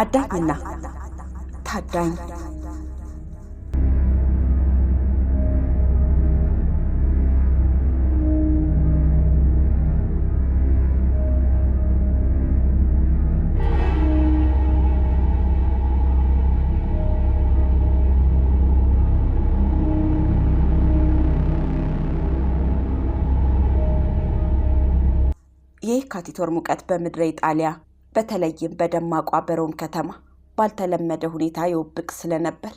አዳኝና ታዳኝ። የካቲት ወር ሙቀት በምድረ ኢጣሊያ በተለይም በደማቋ በሮም ከተማ ባልተለመደ ሁኔታ ይወብቅ ስለነበር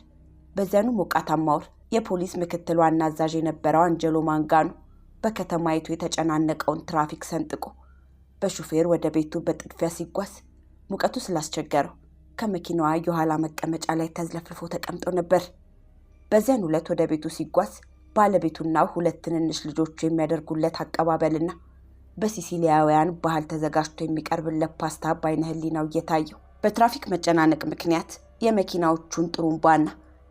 በዚያኑ ሞቃታማ ወር የፖሊስ ምክትል ዋና አዛዥ የነበረው አንጀሎ ማንጋኖ በከተማይቱ የተጨናነቀውን ትራፊክ ሰንጥቆ በሹፌር ወደ ቤቱ በጥድፊያ ሲጓዝ ሙቀቱ ስላስቸገረው ከመኪናዋ የኋላ መቀመጫ ላይ ተዝለፍልፎ ተቀምጦ ነበር። በዚያን ዕለት ወደ ቤቱ ሲጓዝ ባለቤቱና ሁለት ትንንሽ ልጆቹ የሚያደርጉለት አቀባበልና በሲሲሊያውያን ባህል ተዘጋጅቶ የሚቀርብለት ፓስታ በዓይነ ህሊናው እየታየው በትራፊክ መጨናነቅ ምክንያት የመኪናዎቹን ጥሩምባና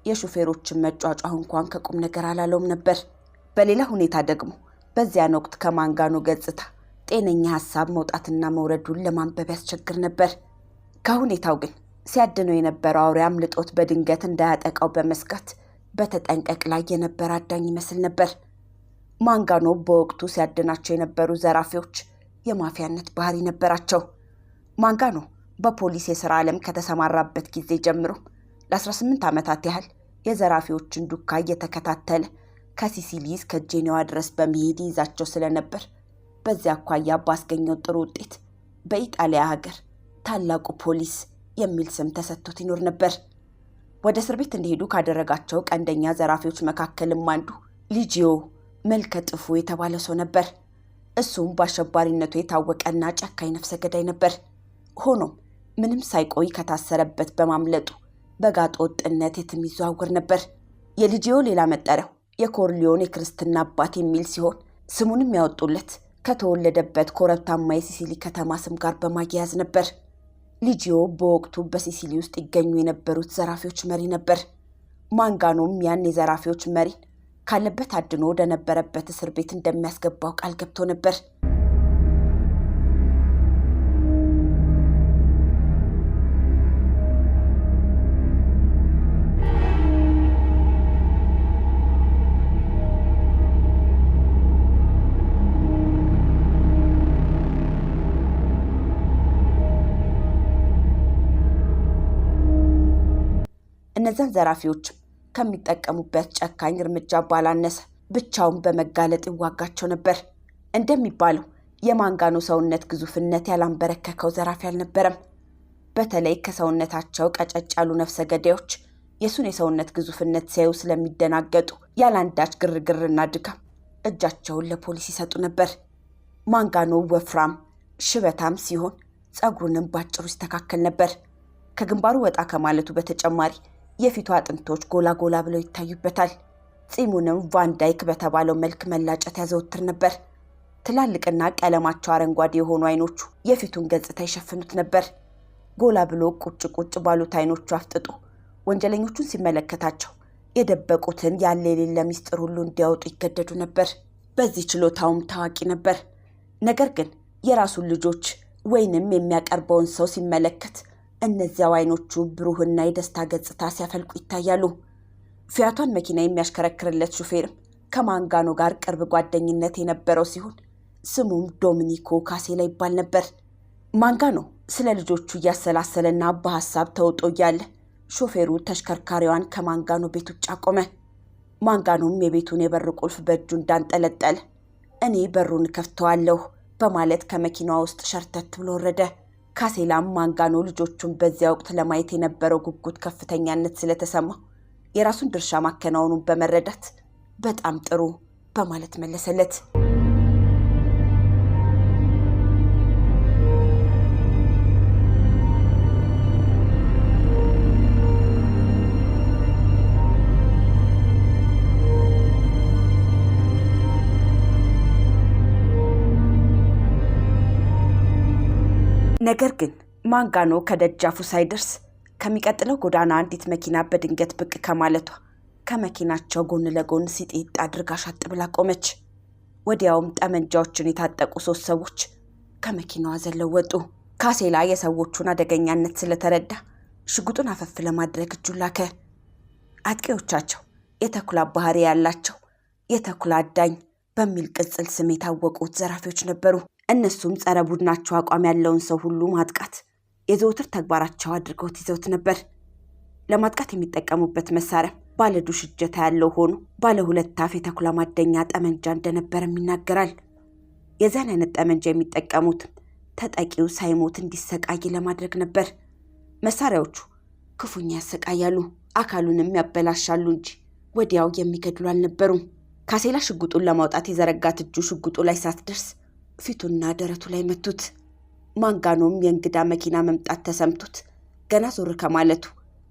የሹፌሮችን መጫጫህ እንኳን ከቁም ነገር አላለውም ነበር። በሌላ ሁኔታ ደግሞ በዚያን ወቅት ከማንጋኖ ገጽታ ጤነኛ ሐሳብ መውጣትና መውረዱን ለማንበብ ያስቸግር ነበር። ከሁኔታው ግን ሲያድነው የነበረው አውሬ አምልጦት በድንገት እንዳያጠቃው በመስጋት በተጠንቀቅ ላይ የነበረ አዳኝ ይመስል ነበር። ማንጋኖ በወቅቱ ሲያድናቸው የነበሩ ዘራፊዎች የማፊያነት ባህሪ ነበራቸው። ማንጋኖ በፖሊስ የሥራ ዓለም ከተሰማራበት ጊዜ ጀምሮ ለ18 ዓመታት ያህል የዘራፊዎችን ዱካ እየተከታተለ ከሲሲሊ እስከ ጄኔዋ ድረስ በመሄድ ይዛቸው ስለነበር በዚያ አኳያ ባስገኘው ጥሩ ውጤት በኢጣሊያ ሀገር ታላቁ ፖሊስ የሚል ስም ተሰጥቶት ይኖር ነበር። ወደ እስር ቤት እንዲሄዱ ካደረጋቸው ቀንደኛ ዘራፊዎች መካከልም አንዱ ሊጂዮ መልከ ጥፉ የተባለ ሰው ነበር። እሱም በአሸባሪነቱ የታወቀና ጨካኝ ነፍሰ ገዳይ ነበር። ሆኖም ምንም ሳይቆይ ከታሰረበት በማምለጡ በጋጥ ወጥነት የትም ይዘዋወር ነበር። የሊጂዮ ሌላ መጠሪያው የኮርሊዮን የክርስትና አባት የሚል ሲሆን ስሙንም ያወጡለት ከተወለደበት ኮረብታማ የሲሲሊ ከተማ ስም ጋር በማያያዝ ነበር። ሊጂዮ በወቅቱ በሲሲሊ ውስጥ ይገኙ የነበሩት ዘራፊዎች መሪ ነበር። ማንጋኖም ያን የዘራፊዎች መሪን ካለበት አድኖ ወደ ነበረበት እስር ቤት እንደሚያስገባው ቃል ገብቶ ነበር። እነዛን ዘራፊዎች ከሚጠቀሙበት ጨካኝ እርምጃ ባላነሰ ብቻውን በመጋለጥ ይዋጋቸው ነበር። እንደሚባለው የማንጋኖ ሰውነት ግዙፍነት ያላንበረከከው ዘራፊ አልነበረም። በተለይ ከሰውነታቸው ቀጨጭ ያሉ ነፍሰ ገዳዮች የሱን የሰውነት ግዙፍነት ሲያዩ ስለሚደናገጡ ያላንዳች ግርግርና ድካም እጃቸውን ለፖሊስ ይሰጡ ነበር። ማንጋኖ ወፍራም ሽበታም ሲሆን ጸጉሩንም ባጭሩ ይስተካከል ነበር። ከግንባሩ ወጣ ከማለቱ በተጨማሪ የፊቱ አጥንቶች ጎላ ጎላ ብለው ይታዩበታል። ጺሙንም ቫንዳይክ በተባለው መልክ መላጨት ያዘወትር ነበር። ትላልቅና ቀለማቸው አረንጓዴ የሆኑ አይኖቹ የፊቱን ገጽታ ይሸፍኑት ነበር። ጎላ ብሎ ቁጭ ቁጭ ባሉት አይኖቹ አፍጥጦ ወንጀለኞቹን ሲመለከታቸው የደበቁትን ያለ የሌለ ሚስጥር ሁሉ እንዲያወጡ ይገደዱ ነበር። በዚህ ችሎታውም ታዋቂ ነበር። ነገር ግን የራሱን ልጆች ወይንም የሚያቀርበውን ሰው ሲመለከት እነዚያው አይኖቹ ብሩህና የደስታ ገጽታ ሲያፈልቁ ይታያሉ። ፊያቷን መኪና የሚያሽከረክርለት ሹፌርም ከማንጋኖ ጋር ቅርብ ጓደኝነት የነበረው ሲሆን ስሙም ዶሚኒኮ ካሴላ ይባል ነበር። ማንጋኖ ስለ ልጆቹ እያሰላሰለና በሐሳብ ተውጦ እያለ ሾፌሩ ተሽከርካሪዋን ከማንጋኖ ቤት ውጭ አቆመ። ማንጋኖም የቤቱን የበር ቁልፍ በእጁ እንዳንጠለጠለ እኔ በሩን ከፍተዋለሁ በማለት ከመኪናዋ ውስጥ ሸርተት ብሎ ወረደ። ካሴላም ማንጋኖ ልጆቹን በዚያ ወቅት ለማየት የነበረው ጉጉት ከፍተኛነት ስለተሰማው የራሱን ድርሻ ማከናወኑን በመረዳት በጣም ጥሩ በማለት መለሰለት። ነገር ግን ማንጋኖ ከደጃፉ ሳይደርስ ከሚቀጥለው ጎዳና አንዲት መኪና በድንገት ብቅ ከማለቷ ከመኪናቸው ጎን ለጎን ሲጤጥ አድርጋ ሻጥ ብላ ቆመች። ወዲያውም ጠመንጃዎችን የታጠቁ 3 ሰዎች ከመኪናዋ ዘለው ወጡ። ካሴላ የሰዎቹን አደገኛነት ስለተረዳ ሽጉጡን አፈፍ ለማድረግ እጁን ላከ። አጥቂዎቻቸው የተኩላ ባህሪ ያላቸው የተኩላ አዳኝ በሚል ቅጽል ስም የታወቁት ዘራፊዎች ነበሩ። እነሱም ጸረ ቡድናቸው አቋም ያለውን ሰው ሁሉ ማጥቃት የዘወትር ተግባራቸው አድርገውት ይዘውት ነበር። ለማጥቃት የሚጠቀሙበት መሳሪያ ባለዱሽ እጀታ ያለው ሆኖ ባለ 2 አፍ የተኩላ ማደኛ ጠመንጃ እንደነበረም ይናገራል። የዛን አይነት ጠመንጃ የሚጠቀሙትም ተጠቂው ሳይሞት እንዲሰቃይ ለማድረግ ነበር። መሳሪያዎቹ ክፉኛ ያሰቃያሉ፣ አካሉንም ያበላሻሉ እንጂ ወዲያው የሚገድሉ አልነበሩም። ካሴላ ሽጉጡን ለማውጣት የዘረጋት እጁ ሽጉጡ ላይ ሳትደርስ ፊቱና ደረቱ ላይ መቱት። ማንጋኖም የእንግዳ መኪና መምጣት ተሰምቶት ገና ዞር ከማለቱ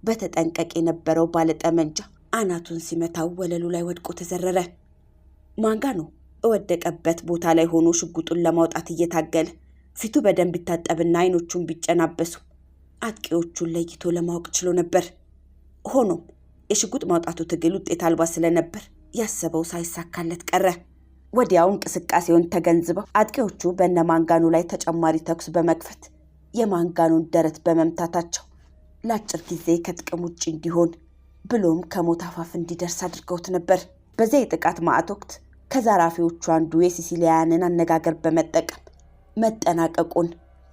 በተጠንቀቅ የነበረው ባለጠመንጃ አናቱን ሲመታው ወለሉ ላይ ወድቆ ተዘረረ። ማንጋኖ እወደቀበት ቦታ ላይ ሆኖ ሽጉጡን ለማውጣት እየታገለ ፊቱ በደንብ ይታጠብና አይኖቹን ቢጨናበሱ አጥቂዎቹን ለይቶ ለማወቅ ችሎ ነበር። ሆኖም የሽጉጥ ማውጣቱ ትግል ውጤት አልባ ስለነበር ያሰበው ሳይሳካለት ቀረ። ወዲያው እንቅስቃሴውን ተገንዝበው አጥቂዎቹ በእነ ማንጋኖ ላይ ተጨማሪ ተኩስ በመክፈት የማንጋኖን ደረት በመምታታቸው ለአጭር ጊዜ ከጥቅም ውጭ እንዲሆን ብሎም ከሞት አፋፍ እንዲደርስ አድርገውት ነበር። በዚያ የጥቃት ማዕት ወቅት ከዘራፊዎቹ አንዱ የሲሲሊያንን አነጋገር በመጠቀም መጠናቀቁን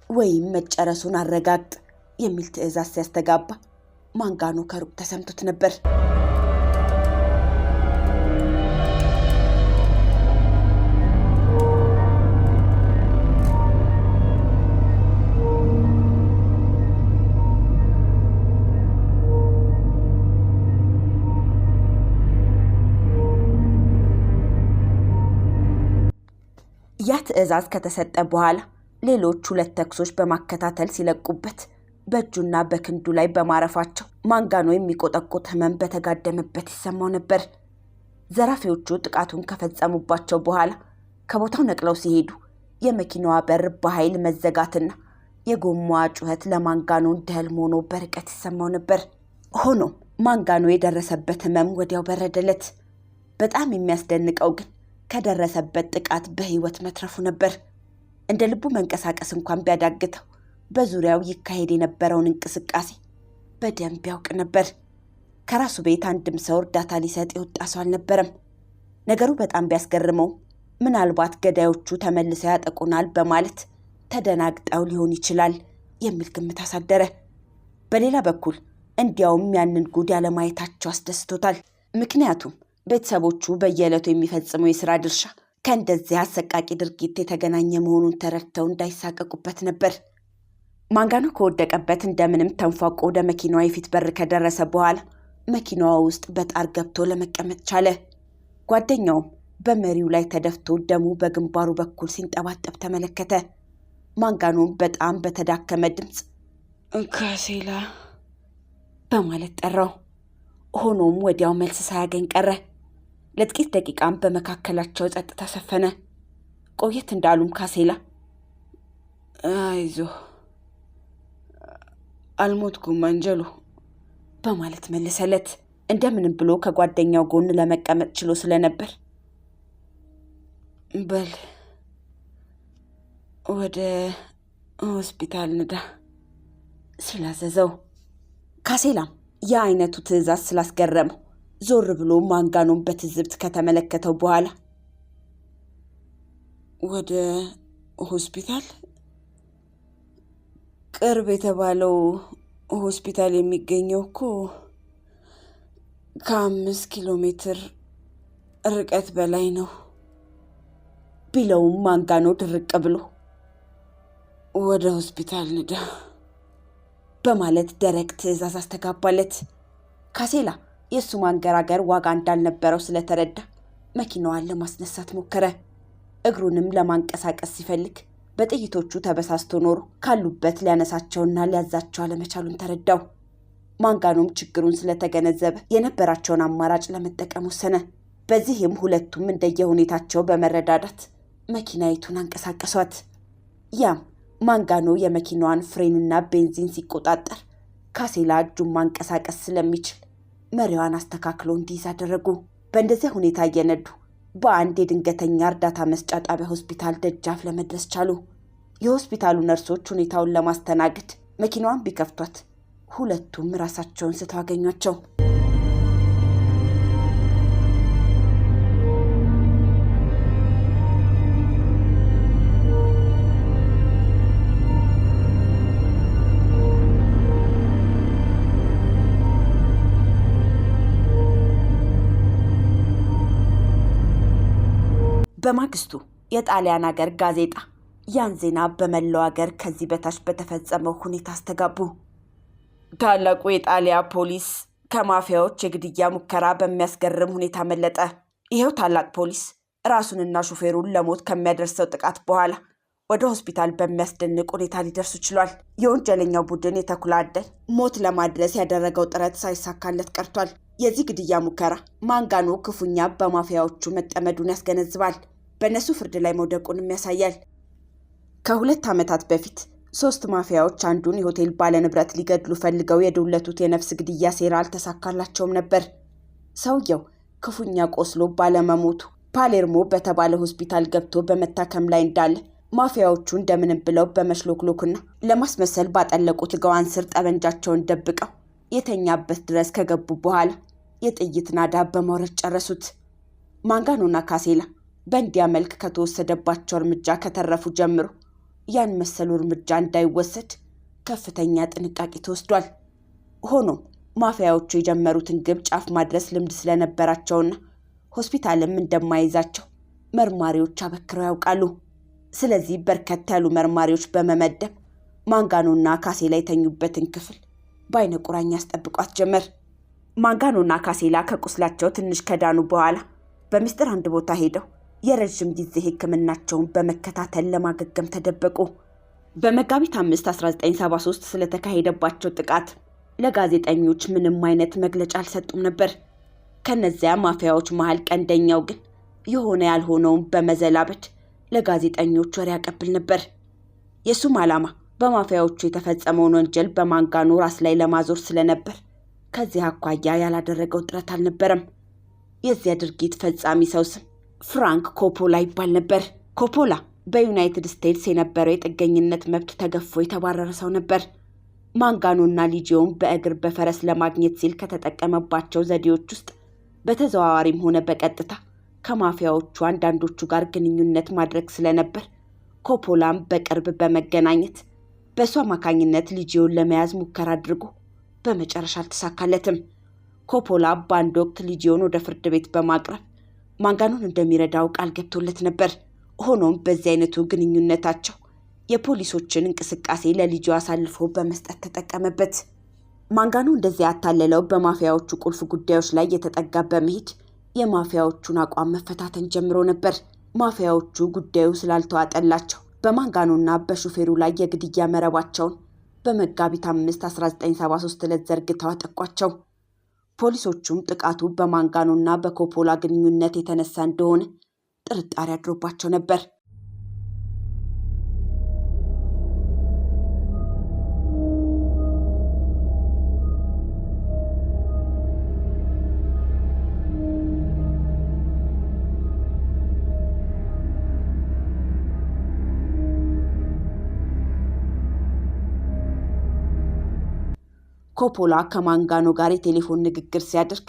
ወይም መጨረሱን አረጋግጥ የሚል ትዕዛዝ ሲያስተጋባ ማንጋኖ ከሩቅ ተሰምቶት ነበር። ያ ትዕዛዝ ከተሰጠ በኋላ ሌሎች 2 ተኩሶች በማከታተል ሲለቁበት በእጁና በክንዱ ላይ በማረፋቸው ማንጋኖ የሚቆጠቁት ህመም በተጋደመበት ይሰማው ነበር። ዘራፊዎቹ ጥቃቱን ከፈጸሙባቸው በኋላ ከቦታው ነቅለው ሲሄዱ የመኪናዋ በር በኃይል መዘጋትና የጎማዋ ጩኸት ለማንጋኖ እንደ ህልም ሆኖ በርቀት ይሰማው ነበር። ሆኖም ማንጋኖ የደረሰበት ህመም ወዲያው በረደለት። በጣም የሚያስደንቀው ግን ከደረሰበት ጥቃት በህይወት መትረፉ ነበር። እንደ ልቡ መንቀሳቀስ እንኳን ቢያዳግተው በዙሪያው ይካሄድ የነበረውን እንቅስቃሴ በደንብ ያውቅ ነበር። ከራሱ ቤት አንድም ሰው እርዳታ ሊሰጥ የወጣ ሰው አልነበረም። ነገሩ በጣም ቢያስገርመው ምናልባት ገዳዮቹ ተመልሰው ያጠቁናል በማለት ተደናግጠው ሊሆን ይችላል የሚል ግምት አሳደረ። በሌላ በኩል እንዲያውም ያንን ጉድ ያለማየታቸው አስደስቶታል። ምክንያቱም ቤተሰቦቹ በየዕለቱ የሚፈጽመው የሥራ ድርሻ ከእንደዚህ አሰቃቂ ድርጊት የተገናኘ መሆኑን ተረድተው እንዳይሳቀቁበት ነበር። ማንጋኖ ከወደቀበት እንደምንም ተንፏቆ ወደ መኪናዋ የፊት በር ከደረሰ በኋላ መኪናዋ ውስጥ በጣር ገብቶ ለመቀመጥ ቻለ። ጓደኛውም በመሪው ላይ ተደፍቶ ደሙ በግንባሩ በኩል ሲንጠባጠብ ተመለከተ። ማንጋኖም በጣም በተዳከመ ድምፅ ካሴላ በማለት ጠራው። ሆኖም ወዲያው መልስ ሳያገኝ ቀረ። ለጥቂት ደቂቃም በመካከላቸው ጸጥታ ሰፈነ። ቆየት እንዳሉም ካሴላ አይዞህ አልሞትኩም አንጀሎ በማለት መለሰለት። እንደምንም ብሎ ከጓደኛው ጎን ለመቀመጥ ችሎ ስለነበር በል ወደ ሆስፒታል ንዳ ስላዘዘው ካሴላም ያ አይነቱ ትዕዛዝ ስላስገረመው ዞር ብሎ ማንጋኖን በትዝብት ከተመለከተው በኋላ ወደ ሆስፒታል? ቅርብ የተባለው ሆስፒታል የሚገኘው እኮ ከ5 ኪሎ ሜትር ርቀት በላይ ነው ቢለውም ማንጋኖ ድርቅ ብሎ ወደ ሆስፒታል ንዳ በማለት ደረቅ ትዕዛዝ አስተጋባለት። ካሴላ የእሱ ማንገራገር ዋጋ እንዳልነበረው ስለተረዳ መኪናዋን ለማስነሳት ሞከረ። እግሩንም ለማንቀሳቀስ ሲፈልግ በጥይቶቹ ተበሳስቶ ኖሮ ካሉበት ሊያነሳቸውና ሊያዛቸው አለመቻሉን ተረዳው። ማንጋኖም ችግሩን ስለተገነዘበ የነበራቸውን አማራጭ ለመጠቀም ወሰነ። በዚህም ሁለቱም እንደየሁኔታቸው በመረዳዳት መኪናይቱን አንቀሳቀሷት። ያም ማንጋኖ የመኪናዋን ፍሬንና ቤንዚን ሲቆጣጠር ካሴላ እጁን ማንቀሳቀስ ስለሚችል መሪዋን አስተካክሎ እንዲይዝ አደረጉ። በእንደዚያ ሁኔታ እየነዱ በአንድ የድንገተኛ እርዳታ መስጫ ጣቢያ ሆስፒታል ደጃፍ ለመድረስ ቻሉ። የሆስፒታሉ ነርሶች ሁኔታውን ለማስተናገድ መኪናዋን ቢከፍቷት ሁለቱም ራሳቸውን ስተው አገኟቸው። በማግስቱ የጣሊያን ሀገር ጋዜጣ ያን ዜና በመላው ሀገር ከዚህ በታች በተፈጸመው ሁኔታ አስተጋቡ። ታላቁ የጣሊያ ፖሊስ ከማፊያዎች የግድያ ሙከራ በሚያስገርም ሁኔታ መለጠ። ይሄው ታላቅ ፖሊስ ራሱንና ሹፌሩን ለሞት ከሚያደርሰው ጥቃት በኋላ ወደ ሆስፒታል በሚያስደንቅ ሁኔታ ሊደርሱ ችሏል። የወንጀለኛው ቡድን የተኩላ አደን ሞት ለማድረስ ያደረገው ጥረት ሳይሳካለት ቀርቷል። የዚህ ግድያ ሙከራ ማንጋኖ ክፉኛ በማፊያዎቹ መጠመዱን ያስገነዝባል። በእነሱ ፍርድ ላይ መውደቁንም ያሳያል። ከ2 ዓመታት በፊት 3 ማፊያዎች አንዱን የሆቴል ባለንብረት ሊገድሉ ፈልገው የዶለቱት የነፍስ ግድያ ሴራ አልተሳካላቸውም ነበር። ሰውየው ክፉኛ ቆስሎ ባለመሞቱ ፓሌርሞ በተባለ ሆስፒታል ገብቶ በመታከም ላይ እንዳለ ማፊያዎቹ እንደምንም ብለው በመሽሎክሎክና ለማስመሰል ባጠለቁት ገዋን ስር ጠመንጃቸውን ደብቀው የተኛበት ድረስ ከገቡ በኋላ የጥይት ናዳ በመውረድ ጨረሱት። ማንጋኖና ካሴላ በእንዲያ መልክ ከተወሰደባቸው እርምጃ ከተረፉ ጀምሮ ያን መሰሉ እርምጃ እንዳይወሰድ ከፍተኛ ጥንቃቄ ተወስዷል። ሆኖም ማፊያዎቹ የጀመሩትን ግብ ጫፍ ማድረስ ልምድ ስለነበራቸውና ሆስፒታልም እንደማይዛቸው መርማሪዎች አበክረው ያውቃሉ። ስለዚህ በርከት ያሉ መርማሪዎች በመመደብ ማንጋኖና ካሴላ የተኙበትን ክፍል በአይነ ቁራኛ ያስጠብቋት ጀመር። ማንጋኖና ካሴላ ከቁስላቸው ትንሽ ከዳኑ በኋላ በምስጢር አንድ ቦታ ሄደው የረጅም ጊዜ ሕክምናቸውን በመከታተል ለማገገም ተደበቁ። በመጋቢት 5 1973 ስለተካሄደባቸው ጥቃት ለጋዜጠኞች ምንም አይነት መግለጫ አልሰጡም ነበር። ከነዚያ ማፊያዎች መሃል ቀንደኛው ግን የሆነ ያልሆነውን በመዘላበድ ለጋዜጠኞች ወሬ ያቀብል ነበር። የሱም ዓላማ በማፊያዎቹ የተፈጸመውን ወንጀል በማንጋኖ ራስ ላይ ለማዞር ስለነበር ከዚህ አኳያ ያላደረገው ጥረት አልነበረም። የዚያ ድርጊት ፈጻሚ ሰው ስም ፍራንክ ኮፖላ ይባል ነበር። ኮፖላ በዩናይትድ ስቴትስ የነበረው የጥገኝነት መብት ተገፎ የተባረረ ሰው ነበር። ማንጋኖና ሊጂዮን በእግር በፈረስ ለማግኘት ሲል ከተጠቀመባቸው ዘዴዎች ውስጥ በተዘዋዋሪም ሆነ በቀጥታ ከማፊያዎቹ አንዳንዶቹ ጋር ግንኙነት ማድረግ ስለነበር ኮፖላም በቅርብ በመገናኘት በእሱ አማካኝነት ሊጂዮን ለመያዝ ሙከራ አድርጎ በመጨረሻ አልተሳካለትም። ኮፖላ በአንድ ወቅት ሊጂዮን ወደ ፍርድ ቤት በማቅረብ ማንጋኖን እንደሚረዳው ቃል ገብቶለት ነበር። ሆኖም በዚህ አይነቱ ግንኙነታቸው የፖሊሶችን እንቅስቃሴ ለሊጂዮ አሳልፎ በመስጠት ተጠቀመበት። ማንጋኖ እንደዚህ ያታለለው በማፊያዎቹ ቁልፍ ጉዳዮች ላይ የተጠጋ በመሄድ የማፊያዎቹን አቋም መፈታተን ጀምሮ ነበር። ማፊያዎቹ ጉዳዩ ስላልተዋጠላቸው በማንጋኖና በሹፌሩ ላይ የግድያ መረባቸውን በመጋቢት 5 1973 ዕለት ዘርግተው አጠቋቸው። ፖሊሶቹም ጥቃቱ በማንጋኖና በኮፖላ ግንኙነት የተነሳ እንደሆነ ጥርጣሬ አድሮባቸው ነበር። ኮፖላ ከማንጋኖ ጋር የቴሌፎን ንግግር ሲያደርግ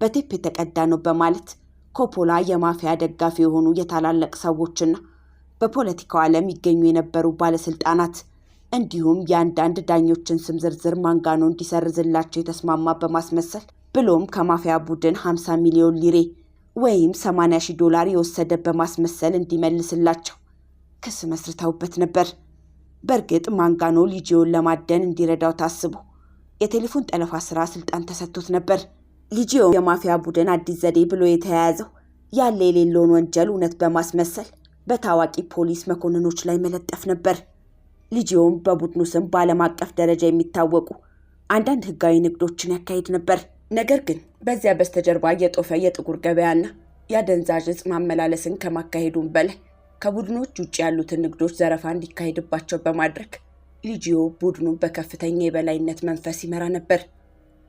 በቴፕ የተቀዳ ነው በማለት ኮፖላ የማፊያ ደጋፊ የሆኑ የታላላቅ ሰዎችና በፖለቲካው ዓለም ይገኙ የነበሩ ባለስልጣናት እንዲሁም የአንዳንድ ዳኞችን ስም ዝርዝር ማንጋኖ እንዲሰርዝላቸው የተስማማ በማስመሰል ብሎም ከማፊያ ቡድን 50 ሚሊዮን ሊሬ ወይም $80,000 የወሰደ በማስመሰል እንዲመልስላቸው ክስ መስርተውበት ነበር። በእርግጥ ማንጋኖ ሊጂዮን ለማደን እንዲረዳው ታስቦ የቴሌፎን ጠለፋ ስራ ስልጣን ተሰጥቶት ነበር። ሊጂዮ የማፊያ ቡድን አዲስ ዘዴ ብሎ የተያያዘው ያለ የሌለውን ወንጀል እውነት በማስመሰል በታዋቂ ፖሊስ መኮንኖች ላይ መለጠፍ ነበር። ሊጂዮም በቡድኑ ስም በዓለም አቀፍ ደረጃ የሚታወቁ አንዳንድ ህጋዊ ንግዶችን ያካሂድ ነበር። ነገር ግን በዚያ በስተጀርባ የጦፈ የጥቁር ገበያና የአደንዛዥ ዕፅ ማመላለስን ከማካሄዱም በላይ ከቡድኖች ውጭ ያሉትን ንግዶች ዘረፋ እንዲካሄድባቸው በማድረግ ሊጂዮ ቡድኑ በከፍተኛ የበላይነት መንፈስ ይመራ ነበር።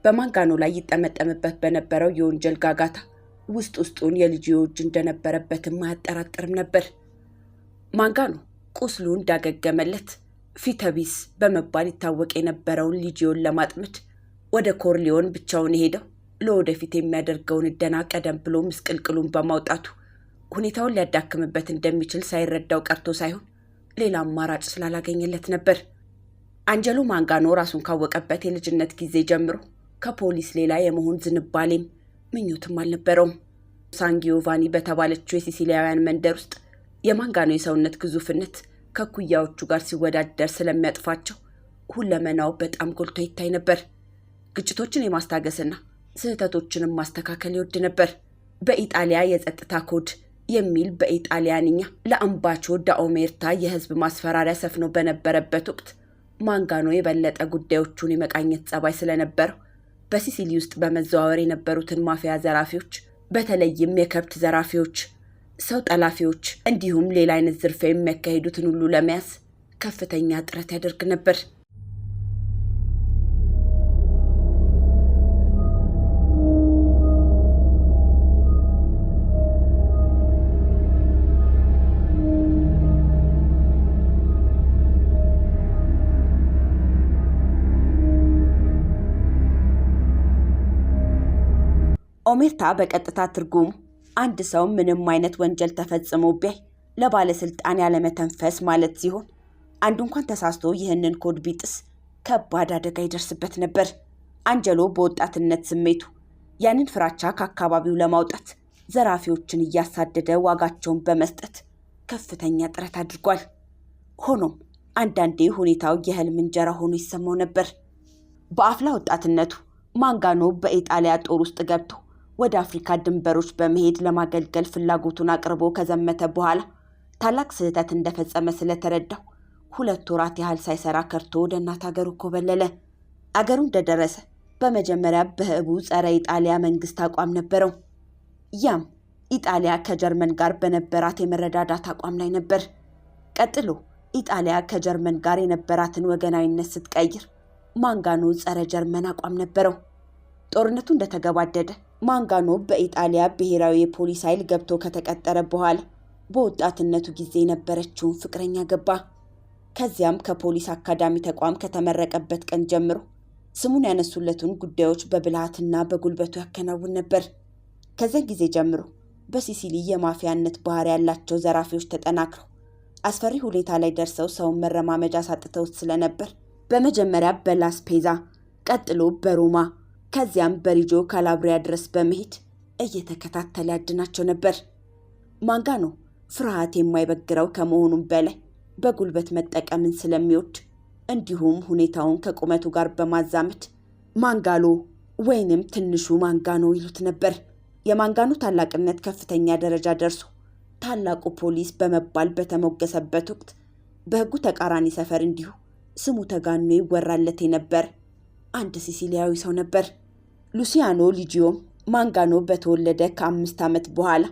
በማንጋኖ ላይ ይጠመጠምበት በነበረው የወንጀል ጋጋታ ውስጡን የሊጂዮ እጅ እንደነበረበትም አያጠራጥርም ነበር። ማንጋኖ ቁስሉ እንዳገገመለት ፊተቢስ በመባል ይታወቅ የነበረውን ሊጂዮን ለማጥመድ ወደ ኮርሊዮን ብቻውን ሄደው ለወደፊት የሚያደርገውን እደና ቀደም ብሎ ምስቅልቅሉን በማውጣቱ ሁኔታውን ሊያዳክምበት እንደሚችል ሳይረዳው ቀርቶ ሳይሆን ሌላ አማራጭ ስላላገኘለት ነበር። አንጀሎ ማንጋኖ ራሱን ካወቀበት የልጅነት ጊዜ ጀምሮ ከፖሊስ ሌላ የመሆን ዝንባሌም ምኞትም አልነበረውም። ሳን ጊዮቫኒ በተባለችው የሲሲሊያውያን መንደር ውስጥ የማንጋኖ የሰውነት ግዙፍነት ከኩያዎቹ ጋር ሲወዳደር ስለሚያጥፋቸው ሁለመናው በጣም ጎልቶ ይታይ ነበር። ግጭቶችን የማስታገስና ስህተቶችንም ማስተካከል ይወድ ነበር። በኢጣሊያ የጸጥታ ኮድ የሚል በኢጣሊያንኛ ለአምባቾ ዳኦሜርታ የህዝብ ማስፈራሪያ ሰፍኖ በነበረበት ወቅት ማንጋኖ የበለጠ ጉዳዮቹን የመቃኘት ጸባይ ስለነበረው በሲሲሊ ውስጥ በመዘዋወር የነበሩትን ማፊያ ዘራፊዎች፣ በተለይም የከብት ዘራፊዎች፣ ሰው ጠላፊዎች እንዲሁም ሌላ አይነት ዝርፊያ የሚያካሂዱትን ሁሉ ለመያዝ ከፍተኛ ጥረት ያደርግ ነበር። ኦሜርታ በቀጥታ ትርጉሙ አንድ ሰው ምንም አይነት ወንጀል ተፈጽሞ ቢያይ ለባለስልጣን ያለመተንፈስ ማለት ሲሆን አንዱ እንኳን ተሳስቶ ይህንን ኮድ ቢጥስ ከባድ አደጋ ይደርስበት ነበር። አንጀሎ በወጣትነት ስሜቱ ያንን ፍራቻ ከአካባቢው ለማውጣት ዘራፊዎችን እያሳደደ ዋጋቸውን በመስጠት ከፍተኛ ጥረት አድርጓል። ሆኖም አንዳንዴ ሁኔታው የህልም እንጀራ ሆኖ ይሰማው ነበር። በአፍላ ወጣትነቱ ማንጋኖ በኢጣሊያ ጦር ውስጥ ገብቶ ወደ አፍሪካ ድንበሮች በመሄድ ለማገልገል ፍላጎቱን አቅርቦ ከዘመተ በኋላ ታላቅ ስህተት እንደፈጸመ ስለተረዳው 2 ወራት ያህል ሳይሰራ ከርቶ ወደ እናት ሀገሩ ኮበለለ። አገሩ እንደደረሰ በመጀመሪያ በህቡ ጸረ ኢጣሊያ መንግስት አቋም ነበረው። ያም ኢጣሊያ ከጀርመን ጋር በነበራት የመረዳዳት አቋም ላይ ነበር። ቀጥሎ ኢጣሊያ ከጀርመን ጋር የነበራትን ወገናዊነት ስትቀይር ማንጋኖ ጸረ ጀርመን አቋም ነበረው። ጦርነቱ እንደተገባደደ ማንጋኖ በኢጣሊያ ብሔራዊ የፖሊስ ኃይል ገብቶ ከተቀጠረ በኋላ በወጣትነቱ ጊዜ የነበረችውን ፍቅረኛ ገባ። ከዚያም ከፖሊስ አካዳሚ ተቋም ከተመረቀበት ቀን ጀምሮ ስሙን ያነሱለትን ጉዳዮች በብልሃትና በጉልበቱ ያከናውን ነበር። ከዚያ ጊዜ ጀምሮ በሲሲሊ የማፊያነት ባህሪ ያላቸው ዘራፊዎች ተጠናክረው አስፈሪ ሁኔታ ላይ ደርሰው ሰውን መረማመጃ ሳጥተውት ስለነበር በመጀመሪያ በላስፔዛ ቀጥሎ በሮማ ከዚያም በሪጆ ካላብሪያ ድረስ በመሄድ እየተከታተለ ያድናቸው ነበር። ማንጋኖ ፍርሃት የማይበግረው ከመሆኑም በላይ በጉልበት መጠቀምን ስለሚወድ እንዲሁም ሁኔታውን ከቁመቱ ጋር በማዛመድ ማንጋሎ ወይንም ትንሹ ማንጋኖ ይሉት ነበር። የማንጋኖ ታላቅነት ከፍተኛ ደረጃ ደርሶ ታላቁ ፖሊስ በመባል በተሞገሰበት ወቅት በህጉ ተቃራኒ ሰፈር እንዲሁ ስሙ ተጋኖ ይወራለት የነበር አንድ ሲሲሊያዊ ሰው ነበር። ሉሲያኖ ሊጂዮም ማንጋኖ በተወለደ ከ5 ዓመት በኋላ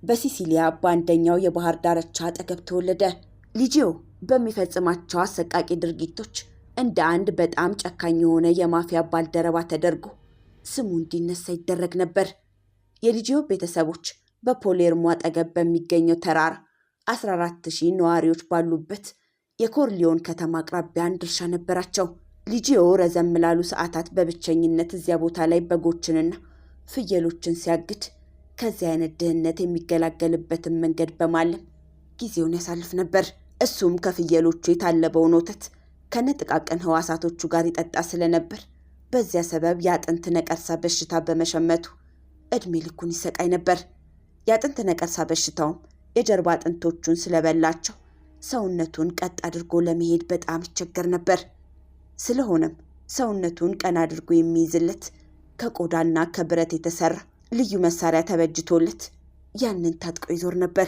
በሲሲሊያ በአንደኛው የባህር ዳርቻ አጠገብ ተወለደ። ሊጂዮ በሚፈጽማቸው አሰቃቂ ድርጊቶች እንደ አንድ በጣም ጨካኝ የሆነ የማፊያ ባልደረባ ተደርጎ ስሙ እንዲነሳ ይደረግ ነበር። የሊጂዮ ቤተሰቦች በፖሌርሞ አጠገብ በሚገኘው ተራራ 14000 ነዋሪዎች ባሉበት የኮርሊዮን ከተማ አቅራቢያ ድርሻ ነበራቸው። ሊጂዮ ረዘም ላሉ ሰዓታት በብቸኝነት እዚያ ቦታ ላይ በጎችንና ፍየሎችን ሲያግድ ከዚያ አይነት ድህነት የሚገላገልበትን መንገድ በማለም ጊዜውን ያሳልፍ ነበር። እሱም ከፍየሎቹ የታለበውን ወተት ከነጥቃቅን ህዋሳቶቹ ጋር ይጠጣ ስለነበር በዚያ ሰበብ የአጥንት ነቀርሳ በሽታ በመሸመቱ እድሜ ልኩን ይሰቃይ ነበር። የአጥንት ነቀርሳ በሽታውም የጀርባ አጥንቶቹን ስለበላቸው ሰውነቱን ቀጥ አድርጎ ለመሄድ በጣም ይቸገር ነበር። ስለሆነም ሰውነቱን ቀና አድርጎ የሚይዝለት ከቆዳና ከብረት የተሰራ ልዩ መሳሪያ ተበጅቶለት ያንን ታጥቆ ይዞር ነበር።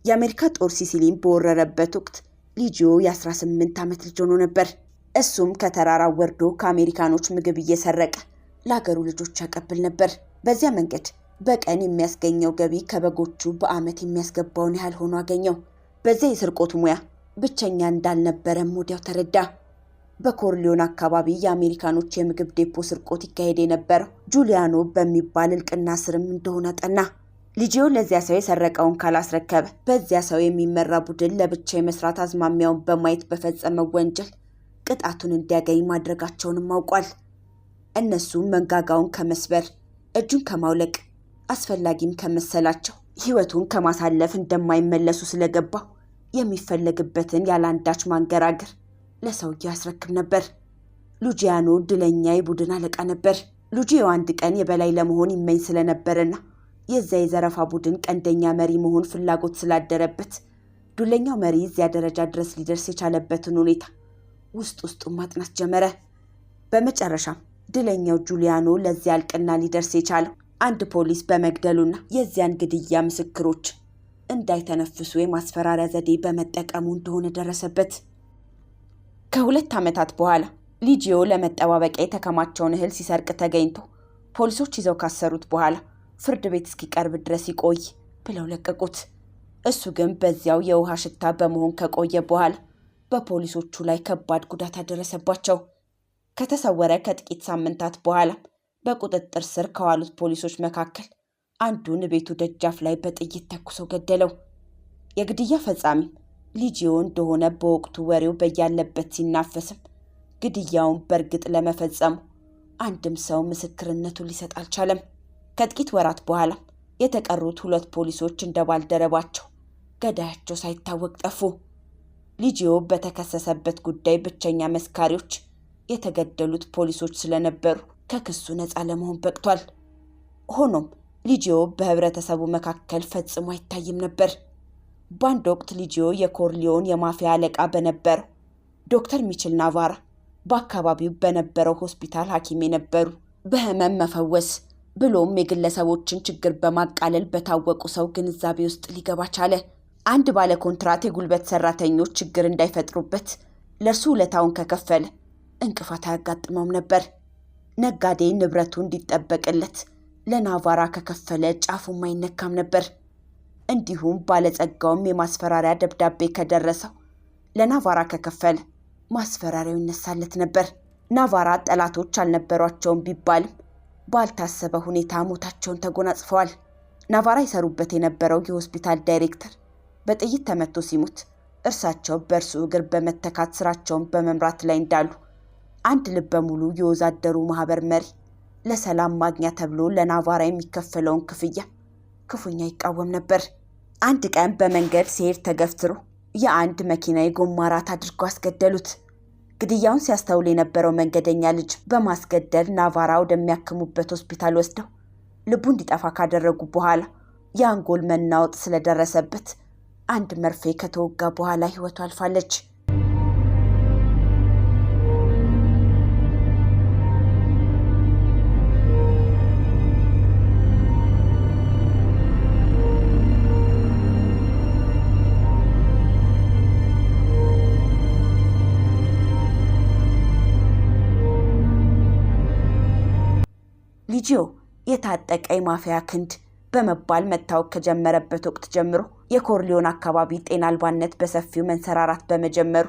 የአሜሪካ ጦር ሲሲሊን በወረረበት ወቅት ሊጂዮ የ18 ዓመት ልጅ ሆኖ ነበር። እሱም ከተራራው ወርዶ ከአሜሪካኖች ምግብ እየሰረቀ ለሀገሩ ልጆች ያቀብል ነበር። በዚያ መንገድ በቀን የሚያስገኘው ገቢ ከበጎቹ በአመት የሚያስገባውን ያህል ሆኖ አገኘው። በዚያ የስርቆት ሙያ ብቸኛ እንዳልነበረም ወዲያው ተረዳ። በኮርሊዮን አካባቢ የአሜሪካኖች የምግብ ዴፖ ስርቆት ይካሄድ የነበረው ጁሊያኖ በሚባል እልቅና ስርም እንደሆነ ጠና። ሊጂዮ ለዚያ ሰው የሰረቀውን ካላስረከበ በዚያ ሰው የሚመራ ቡድን ለብቻ የመስራት አዝማሚያውን በማየት በፈጸመው ወንጀል ቅጣቱን እንዲያገኝ ማድረጋቸውንም አውቋል። እነሱም መንጋጋውን ከመስበር እጁን ከማውለቅ አስፈላጊም ከመሰላቸው ህይወቱን ከማሳለፍ እንደማይመለሱ ስለገባው የሚፈለግበትን ያላንዳች ማንገራገር ለሰውየው ያስረክብ ነበር። ሉጂያኖ ድለኛ የቡድን አለቃ ነበር። ሉጂዮ አንድ ቀን የበላይ ለመሆን ይመኝ ስለነበርና የዛ የዘረፋ ቡድን ቀንደኛ መሪ መሆን ፍላጎት ስላደረበት ዱለኛው መሪ እዚያ ደረጃ ድረስ ሊደርስ የቻለበትን ሁኔታ ውስጡን ማጥናት ጀመረ። በመጨረሻም ድለኛው ጁሊያኖ ለዚያ እልቅና ሊደርስ የቻለው አንድ ፖሊስ በመግደሉና የዚያን ግድያ ምስክሮች እንዳይተነፍሱ የማስፈራሪያ ዘዴ በመጠቀሙ እንደሆነ ደረሰበት። ከ2 ዓመታት በኋላ ሊጂዮ ለመጠባበቂያ የተከማቸውን እህል ሲሰርቅ ተገኝቶ ፖሊሶች ይዘው ካሰሩት በኋላ ፍርድ ቤት እስኪቀርብ ድረስ ይቆይ ብለው ለቀቁት። እሱ ግን በዚያው የውሃ ሽታ በመሆን ከቆየ በኋላ በፖሊሶቹ ላይ ከባድ ጉዳት አደረሰባቸው። ከተሰወረ ከጥቂት ሳምንታት በኋላ በቁጥጥር ስር ከዋሉት ፖሊሶች መካከል አንዱን ቤቱ ደጃፍ ላይ በጥይት ተኩሶ ገደለው። የግድያ ፈጻሚ ሊጂዮ እንደሆነ በወቅቱ ወሬው በያለበት ሲናፈስም ግድያውን በእርግጥ ለመፈጸሙ አንድም ሰው ምስክርነቱን ሊሰጥ አልቻለም። ከጥቂት ወራት በኋላ የተቀሩት 2 ፖሊሶች እንደ ባልደረባቸው ገዳያቸው ሳይታወቅ ጠፉ። ሊጂዮ በተከሰሰበት ጉዳይ ብቸኛ መስካሪዎች የተገደሉት ፖሊሶች ስለነበሩ ከክሱ ነፃ ለመሆን በቅቷል። ሆኖም ሊጂዮ በህብረተሰቡ መካከል ፈጽሞ አይታይም ነበር። በአንድ ወቅት ሊጂዮ የኮርሊዮን የማፊያ አለቃ በነበረው ዶክተር ሚችል ናቫራ በአካባቢው በነበረው ሆስፒታል ሐኪም የነበሩ በህመም መፈወስ ብሎም የግለሰቦችን ችግር በማቃለል በታወቁ ሰው ግንዛቤ ውስጥ ሊገባ ቻለ። አንድ ባለ ኮንትራት የጉልበት ሰራተኞች ችግር እንዳይፈጥሩበት ለእርሱ ውለታውን ከከፈለ እንቅፋት አያጋጥመውም ነበር። ነጋዴ ንብረቱ እንዲጠበቅለት ለናቫራ ከከፈለ ጫፉም አይነካም ነበር። እንዲሁም ባለጸጋውም የማስፈራሪያ ደብዳቤ ከደረሰው ለናቫራ ከከፈለ ማስፈራሪያው ይነሳለት ነበር። ናቫራ ጠላቶች አልነበሯቸውም ቢባልም ባልታሰበ ሁኔታ ሞታቸውን ተጎናጽፈዋል። ናቫራ ይሰሩበት የነበረው የሆስፒታል ዳይሬክተር በጥይት ተመቶ ሲሞት እርሳቸው በእርሱ እግር በመተካት ስራቸውን በመምራት ላይ እንዳሉ አንድ ልበ ሙሉ የወዛደሩ ማህበር መሪ ለሰላም ማግኛ ተብሎ ለናቫራ የሚከፈለውን ክፍያ ክፉኛ ይቃወም ነበር። አንድ ቀን በመንገድ ሲሄድ ተገፍትሮ የአንድ መኪና የጎማ ራት አድርገው አስገደሉት። ግድያውን ሲያስተውል የነበረው መንገደኛ ልጅ በማስገደል ናቫራ ወደሚያክሙበት ሆስፒታል ወስደው ልቡ እንዲጠፋ ካደረጉ በኋላ የአንጎል መናወጥ ስለደረሰበት አንድ መርፌ ከተወጋ በኋላ ህይወቱ አልፋለች። ሊጂዮ የታጠቀ የማፊያ ክንድ በመባል መታወቅ ከጀመረበት ወቅት ጀምሮ የኮርሊዮን አካባቢ ጤና አልባነት በሰፊው መንሰራራት በመጀመሩ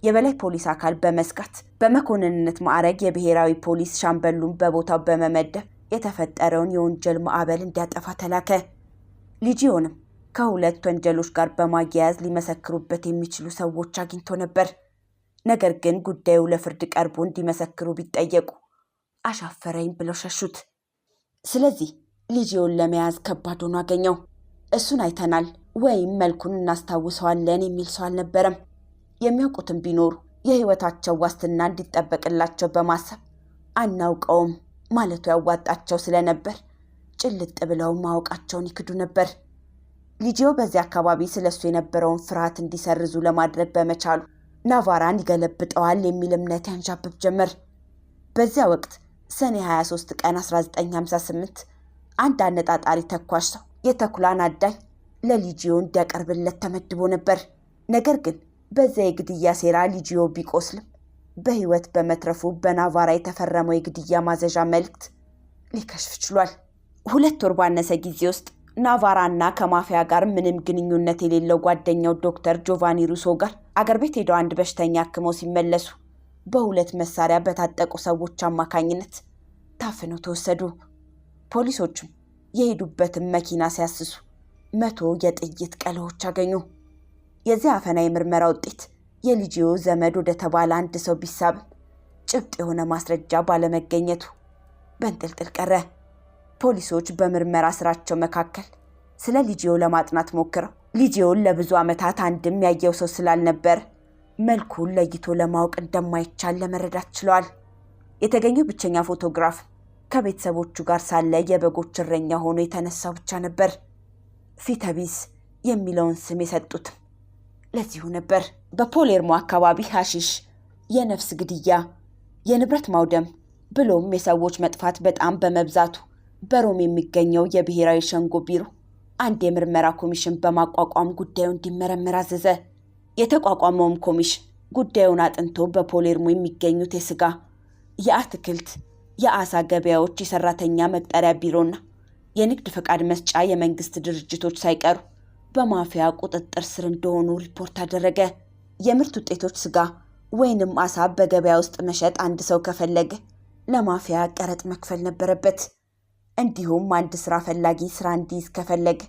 የበላይ ፖሊስ አካል በመስጋት በመኮንንነት ማዕረግ የብሔራዊ ፖሊስ ሻምበሉን በቦታው በመመደብ የተፈጠረውን የወንጀል ማዕበል እንዲያጠፋ ተላከ። ሊጂዮንም ከ2 ወንጀሎች ጋር በማያያዝ ሊመሰክሩበት የሚችሉ ሰዎች አግኝቶ ነበር። ነገር ግን ጉዳዩ ለፍርድ ቀርቦ እንዲመሰክሩ ቢጠየቁ አሻፈረኝ ብለው ሸሹት። ስለዚህ ሊጂዮን ለመያዝ ከባድ ሆኖ አገኘው። እሱን አይተናል ወይም መልኩን እናስታውሰዋለን የሚል ሰው አልነበረም። የሚያውቁትም ቢኖሩ የህይወታቸው ዋስትና እንዲጠበቅላቸው በማሰብ አናውቀውም ማለቱ ያዋጣቸው ስለነበር ጭልጥ ብለው ማወቃቸውን ይክዱ ነበር። ሊጂዮ በዚህ አካባቢ ስለሱ የነበረውን ፍርሃት እንዲሰርዙ ለማድረግ በመቻሉ ናቫራን ይገለብጠዋል የሚል እምነት ያንዣብብ ጀመር። በዚያ ወቅት ሰኔ 23 ቀን 1958 አንድ አነጣጣሪ ተኳሽ ሰው የተኩላን አዳኝ ለሊጂዮ እንዲያቀርብለት ተመድቦ ነበር። ነገር ግን በዚያ የግድያ ሴራ ሊጂዮ ቢቆስልም በህይወት በመትረፉ በናቫራ የተፈረመው የግድያ ማዘዣ መልእክት ሊከሽፍ ችሏል። 2 ወር ባነሰ ጊዜ ውስጥ ናቫራና ከማፊያ ጋር ምንም ግንኙነት የሌለው ጓደኛው ዶክተር ጆቫኒ ሩሶ ጋር አገር ቤት ሄደው አንድ በሽተኛ አክመው ሲመለሱ በ2 መሳሪያ በታጠቁ ሰዎች አማካኝነት ታፍነው ተወሰዱ። ፖሊሶቹም የሄዱበትን መኪና ሲያስሱ 100 የጥይት ቀለዎች አገኙ። የዚህ አፈና የምርመራ ውጤት የልጅዮ ዘመድ ወደ ተባለ አንድ ሰው ቢሳብም ጭብጥ የሆነ ማስረጃ ባለመገኘቱ በንጥልጥል ቀረ። ፖሊሶች በምርመራ ስራቸው መካከል ስለ ልጅዮ ለማጥናት ሞክረው ልጅዮን ለብዙ ዓመታት አንድም ያየው ሰው ስላልነበር መልኩን ለይቶ ለማወቅ እንደማይቻል ለመረዳት ችለዋል። የተገኘው ብቸኛ ፎቶግራፍ ከቤተሰቦቹ ጋር ሳለ የበጎች እረኛ ሆኖ የተነሳው ብቻ ነበር። ፊተቢስ የሚለውን ስም የሰጡት ለዚሁ ነበር። በፓሌርሞ አካባቢ ሐሺሽ፣ የነፍስ ግድያ፣ የንብረት ማውደም ብሎም የሰዎች መጥፋት በጣም በመብዛቱ በሮም የሚገኘው የብሔራዊ ሸንጎ ቢሮ አንድ የምርመራ ኮሚሽን በማቋቋም ጉዳዩ እንዲመረመር አዘዘ። የተቋቋመውም ኮሚሽን ጉዳዩን አጥንቶ በፓሌርሞ የሚገኙት የስጋ፣ የአትክልት፣ የአሳ ገበያዎች የሰራተኛ መቅጠሪያ ቢሮና የንግድ ፈቃድ መስጫ የመንግስት ድርጅቶች ሳይቀሩ በማፊያ ቁጥጥር ስር እንደሆኑ ሪፖርት አደረገ። የምርት ውጤቶች ስጋ ወይንም አሳ በገበያ ውስጥ መሸጥ አንድ ሰው ከፈለገ ለማፊያ ቀረጥ መክፈል ነበረበት። እንዲሁም አንድ ስራ ፈላጊ ስራ እንዲይዝ ከፈለገ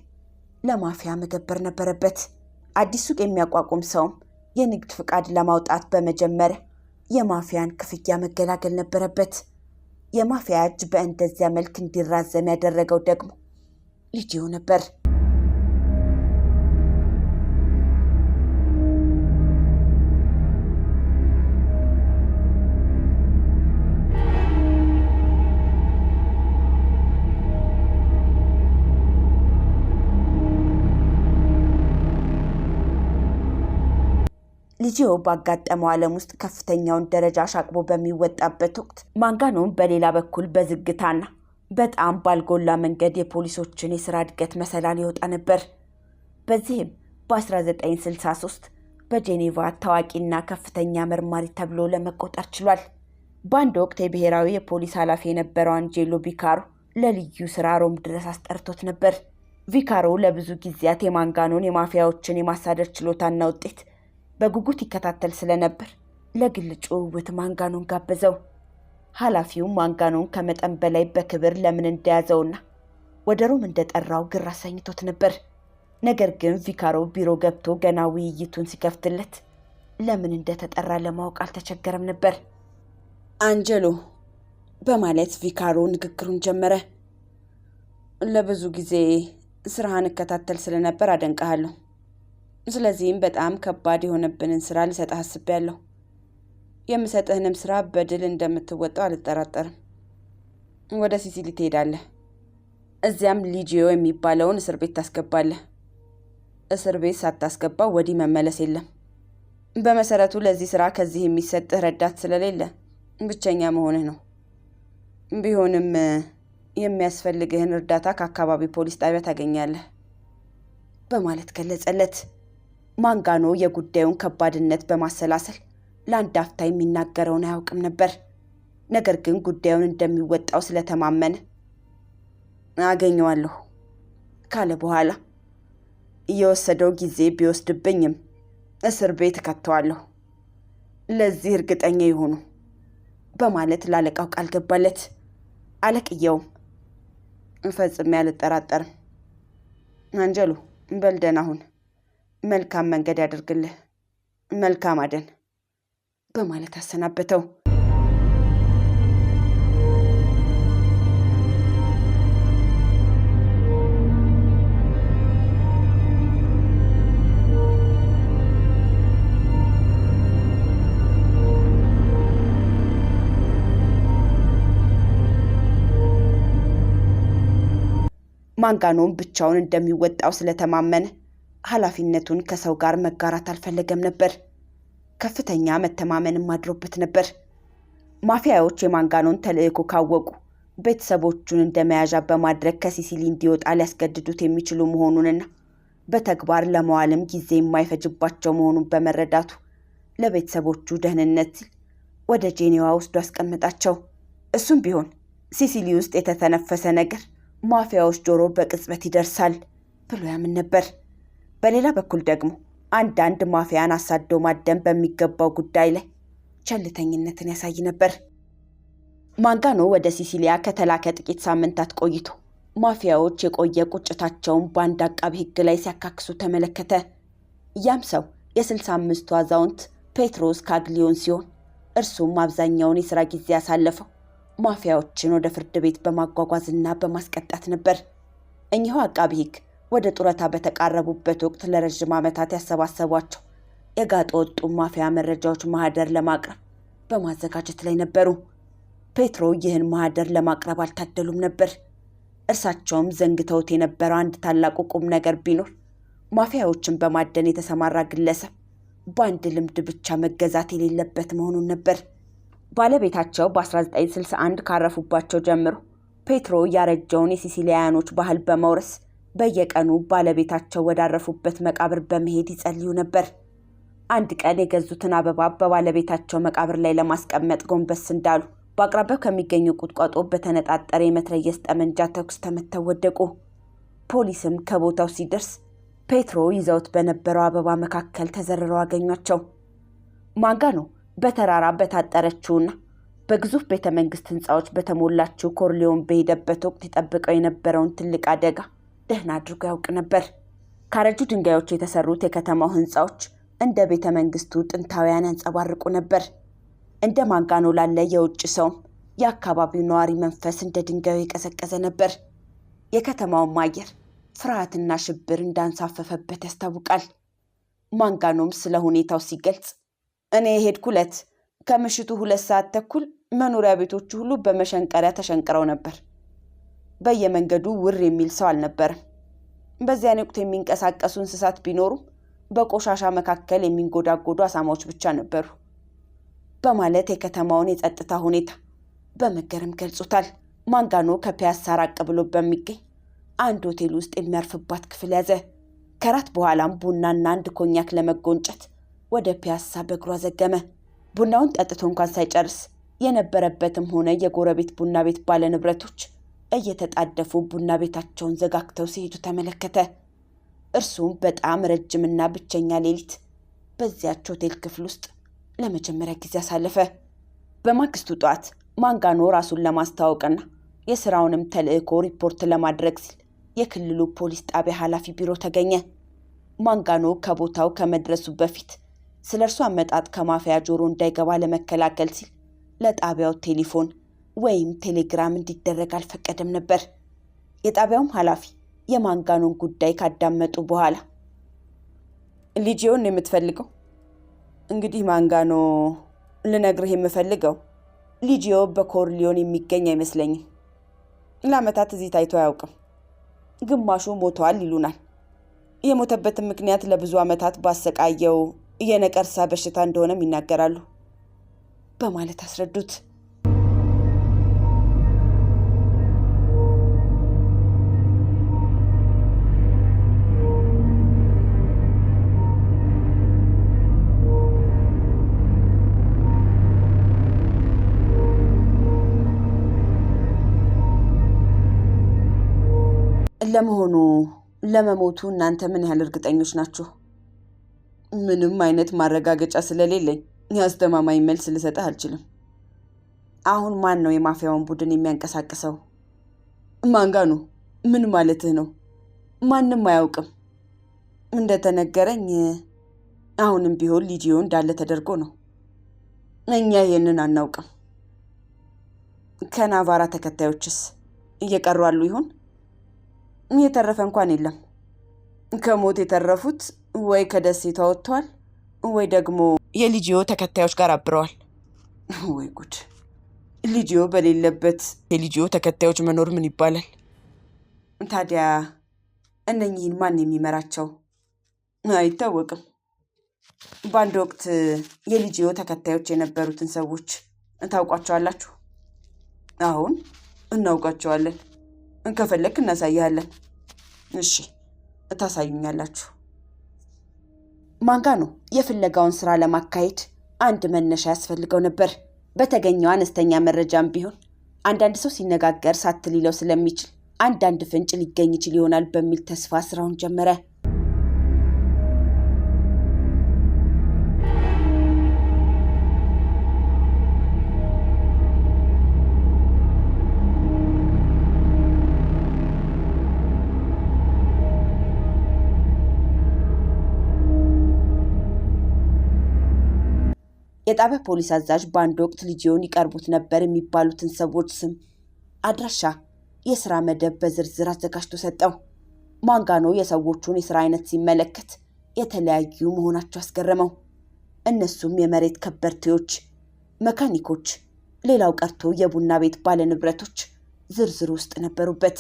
ለማፊያ መገበር ነበረበት። አዲስ ሱቅ የሚያቋቁም ሰውም የንግድ ፍቃድ ለማውጣት በመጀመሪያ የማፊያን ክፍያ መገላገል ነበረበት። የማፊያ እጅ በእንደዚያ መልክ እንዲራዘም ያደረገው ደግሞ ልጅዮ ነበር። ልጅዮ ባጋጠመው ዓለም ውስጥ ከፍተኛውን ደረጃ አሻቅቦ በሚወጣበት ወቅት ማንጋኖም በሌላ በኩል በዝግታና በጣም ባልጎላ መንገድ የፖሊሶችን የሥራ እድገት መሰላል ይወጣ ነበር። በዚህም በ1963 በጄኔቫ ታዋቂና ከፍተኛ መርማሪ ተብሎ ለመቆጠር ችሏል። በአንድ ወቅት የብሔራዊ የፖሊስ ኃላፊ የነበረው አንጄሎ ቪካሮ ለልዩ ሥራ ሮም ድረስ አስጠርቶት ነበር። ቪካሮ ለብዙ ጊዜያት የማንጋኖን የማፊያዎችን የማሳደር ችሎታና ውጤት በጉጉት ይከታተል ስለነበር ለግል ጭውውት ማንጋኖን ጋበዘው። ኃላፊው ማንጋኖን ከመጠን በላይ በክብር ለምን እንደያዘውና ወደ ሮም እንደጠራው ግር አሰኝቶት ነበር። ነገር ግን ቪካሮ ቢሮ ገብቶ ገና ውይይቱን ሲከፍትለት ለምን እንደተጠራ ለማወቅ አልተቸገረም ነበር። አንጀሎ በማለት ቪካሮ ንግግሩን ጀመረ። ለብዙ ጊዜ ስራህን እከታተል ስለነበር አደንቀሃለሁ። ስለዚህም በጣም ከባድ የሆነብንን ስራ ልሰጥህ አስቤያለሁ። የምሰጥህንም ስራ በድል እንደምትወጣው አልጠራጠርም። ወደ ሲሲሊ ትሄዳለህ። እዚያም ልጅዮ የሚባለውን እስር ቤት ታስገባለህ። እስር ቤት ሳታስገባው ወዲህ መመለስ የለም። በመሰረቱ ለዚህ ስራ ከዚህ የሚሰጥህ ረዳት ስለሌለ ብቸኛ መሆንህ ነው። ቢሆንም የሚያስፈልግህን እርዳታ ከአካባቢ ፖሊስ ጣቢያ ታገኛለህ በማለት ገለጸለት። ማንጋኖ የጉዳዩን ከባድነት በማሰላሰል ለአንድ አፍታ የሚናገረውን አያውቅም ነበር። ነገር ግን ጉዳዩን እንደሚወጣው ስለተማመነ አገኘዋለሁ ካለ በኋላ እየወሰደው ጊዜ ቢወስድብኝም እስር ቤት እከተዋለሁ፣ ለዚህ እርግጠኛ ይሁኑ በማለት ላለቃው ቃል ገባለት። አለቅየውም ፈጽሜ አልጠራጠርም፣ አንጀሎ በልደን አሁን መልካም መንገድ ያደርግልህ፣ መልካም አደን በማለት አሰናበተው። ማንጋኖም ብቻውን እንደሚወጣው ስለተማመነ ኃላፊነቱን ከሰው ጋር መጋራት አልፈለገም ነበር። ከፍተኛ መተማመንም አድሮበት ነበር። ማፊያዎች የማንጋኖን ተልእኮ ካወቁ ቤተሰቦቹን እንደመያዣ በማድረግ ከሲሲሊ እንዲወጣ ሊያስገድዱት የሚችሉ መሆኑንና በተግባር ለመዋልም ጊዜ የማይፈጅባቸው መሆኑን በመረዳቱ ለቤተሰቦቹ ደህንነት ሲል ወደ ጄኔዋ ወስዶ አስቀመጣቸው። እሱም ቢሆን ሲሲሊ ውስጥ የተተነፈሰ ነገር ማፊያዎች ጆሮ በቅጽበት ይደርሳል ብሎ ያምን ነበር። በሌላ በኩል ደግሞ አንዳንድ ማፊያን አሳዶ ማደን በሚገባው ጉዳይ ላይ ቸልተኝነትን ያሳይ ነበር። ማንጋኖ ወደ ሲሲሊያ ከተላከ ጥቂት ሳምንታት ቆይቶ ማፊያዎች የቆየ ቁጭታቸውን በአንድ አቃቢ ሕግ ላይ ሲያካክሱ ተመለከተ። ያም ሰው የ65ቱ አዛውንት ፔትሮስ ካግሊዮን ሲሆን እርሱም አብዛኛውን የሥራ ጊዜ ያሳለፈው ማፊያዎችን ወደ ፍርድ ቤት በማጓጓዝና በማስቀጣት ነበር። እኚሁ አቃቢ ሕግ ወደ ጡረታ በተቃረቡበት ወቅት ለረጅም ዓመታት ያሰባሰቧቸው የጋጠ ወጡ ማፊያ መረጃዎች ማህደር ለማቅረብ በማዘጋጀት ላይ ነበሩ። ፔትሮ ይህን ማህደር ለማቅረብ አልታደሉም ነበር። እርሳቸውም ዘንግተውት የነበረው አንድ ታላቁ ቁም ነገር ቢኖር ማፊያዎችን በማደን የተሰማራ ግለሰብ በአንድ ልምድ ብቻ መገዛት የሌለበት መሆኑን ነበር። ባለቤታቸው በ1961 ካረፉባቸው ጀምሮ ፔትሮ ያረጀውን የሲሲሊያኖች ባህል በመውረስ በየቀኑ ባለቤታቸው ወዳረፉበት መቃብር በመሄድ ይጸልዩ ነበር። አንድ ቀን የገዙትን አበባ በባለቤታቸው መቃብር ላይ ለማስቀመጥ ጎንበስ እንዳሉ በአቅራቢያው ከሚገኙ ቁጥቋጦ በተነጣጠረ የመትረየስ ጠመንጃ ተኩስ ተመተው ወደቁ። ፖሊስም ከቦታው ሲደርስ ፔትሮ ይዘውት በነበረው አበባ መካከል ተዘርረው አገኟቸው። ማንጋኖ በተራራ በታጠረችውና በግዙፍ ቤተ መንግስት ህንፃዎች በተሞላችው ኮርሊዮን በሄደበት ወቅት ይጠብቀው የነበረውን ትልቅ አደጋ ደህና አድርጎ ያውቅ ነበር። ካረጁ ድንጋዮች የተሰሩት የከተማው ህንፃዎች እንደ ቤተ መንግስቱ ጥንታውያን ያንጸባርቁ ነበር። እንደ ማንጋኖ ላለ የውጭ ሰውም የአካባቢው ነዋሪ መንፈስ እንደ ድንጋዩ የቀዘቀዘ ነበር። የከተማውም አየር ፍርሃትና ሽብር እንዳንሳፈፈበት ያስታውቃል። ማንጋኖም ስለ ሁኔታው ሲገልጽ እኔ የሄድኩለት ከምሽቱ 2 ሰዓት ተኩል መኖሪያ ቤቶቹ ሁሉ በመሸንቀሪያ ተሸንቅረው ነበር። በየመንገዱ ውር የሚል ሰው አልነበረም። በዚያን ወቅት የሚንቀሳቀሱ እንስሳት ቢኖሩም በቆሻሻ መካከል የሚንጎዳጎዱ አሳማዎች ብቻ ነበሩ በማለት የከተማውን የጸጥታ ሁኔታ በመገረም ገልጾታል። ማንጋኖ ከፒያሳ ራቅ ብሎ በሚገኝ አንድ ሆቴል ውስጥ የሚያርፍባት ክፍል ያዘ። ከራት በኋላም ቡናና አንድ ኮኛክ ለመጎንጨት ወደ ፒያሳ በእግሯ ዘገመ። ቡናውን ጠጥቶ እንኳን ሳይጨርስ የነበረበትም ሆነ የጎረቤት ቡና ቤት ባለ ንብረቶች እየተጣደፉ ቡና ቤታቸውን ዘጋግተው ሲሄዱ ተመለከተ። እርሱም በጣም ረጅምና ብቸኛ ሌሊት በዚያች ሆቴል ክፍል ውስጥ ለመጀመሪያ ጊዜ አሳለፈ። በማግስቱ ጠዋት ማንጋኖ ራሱን ለማስተዋወቅና የሥራውንም ተልእኮ ሪፖርት ለማድረግ ሲል የክልሉ ፖሊስ ጣቢያ ኃላፊ ቢሮ ተገኘ። ማንጋኖ ከቦታው ከመድረሱ በፊት ስለ እርሱ አመጣጥ ከማፊያ ጆሮ እንዳይገባ ለመከላከል ሲል ለጣቢያው ቴሌፎን ወይም ቴሌግራም እንዲደረግ አልፈቀደም ነበር። የጣቢያውም ኃላፊ የማንጋኖን ጉዳይ ካዳመጡ በኋላ ልጅዮን የምትፈልገው? እንግዲህ ማንጋኖ ልነግርህ የምፈልገው ልጅዮ በኮርሊዮን የሚገኝ አይመስለኝም። ለዓመታት እዚህ ታይቶ አያውቅም። ግማሹ ሞቷል ይሉናል። የሞተበትን ምክንያት ለብዙ ዓመታት ባሰቃየው የነቀርሳ በሽታ እንደሆነም ይናገራሉ በማለት አስረዱት። ለመሆኑ ለመሞቱ እናንተ ምን ያህል እርግጠኞች ናችሁ? ምንም አይነት ማረጋገጫ ስለሌለኝ አስተማማኝ መልስ ልሰጥህ አልችልም። አሁን ማን ነው የማፊያውን ቡድን የሚያንቀሳቅሰው? ማንጋኖ። ምን ማለትህ ነው? ማንም አያውቅም። እንደተነገረኝ አሁንም ቢሆን ልጅዮ እንዳለ ተደርጎ ነው። እኛ ይህንን አናውቅም። ከናቫራ ተከታዮችስ እየቀሩ አሉ ይሆን? የተረፈ እንኳን የለም። ከሞት የተረፉት ወይ ከደሴቷ ወጥተዋል ወይ ደግሞ የልጅዮ ተከታዮች ጋር አብረዋል። ወይ ጉድ! ልጅዮ በሌለበት የልጅዮ ተከታዮች መኖር ምን ይባላል? ታዲያ እነኚህን ማን የሚመራቸው? አይታወቅም። በአንድ ወቅት የልጅዮ ተከታዮች የነበሩትን ሰዎች ታውቋቸዋላችሁ? አሁን እናውቃቸዋለን። ከፈለክ እናሳያለን። እሺ፣ ታሳዩኛላችሁ። ማንጋኖ የፍለጋውን ስራ ለማካሄድ አንድ መነሻ ያስፈልገው ነበር። በተገኘው አነስተኛ መረጃም ቢሆን አንዳንድ ሰው ሲነጋገር ሳትሊለው ስለሚችል አንዳንድ ፍንጭ ሊገኝ ይችል ይሆናል በሚል ተስፋ ስራውን ጀመረ። የጣቢያ ፖሊስ አዛዥ በአንድ ወቅት ልጅዮን ይቀርቡት ነበር የሚባሉትን ሰዎች ስም፣ አድራሻ፣ የሥራ መደብ በዝርዝር አዘጋጅቶ ሰጠው። ማንጋኖ የሰዎቹን የሥራ አይነት ሲመለከት የተለያዩ መሆናቸው አስገረመው። እነሱም የመሬት ከበርቴዎች፣ መካኒኮች፣ ሌላው ቀርቶ የቡና ቤት ባለንብረቶች ዝርዝር ውስጥ ነበሩበት።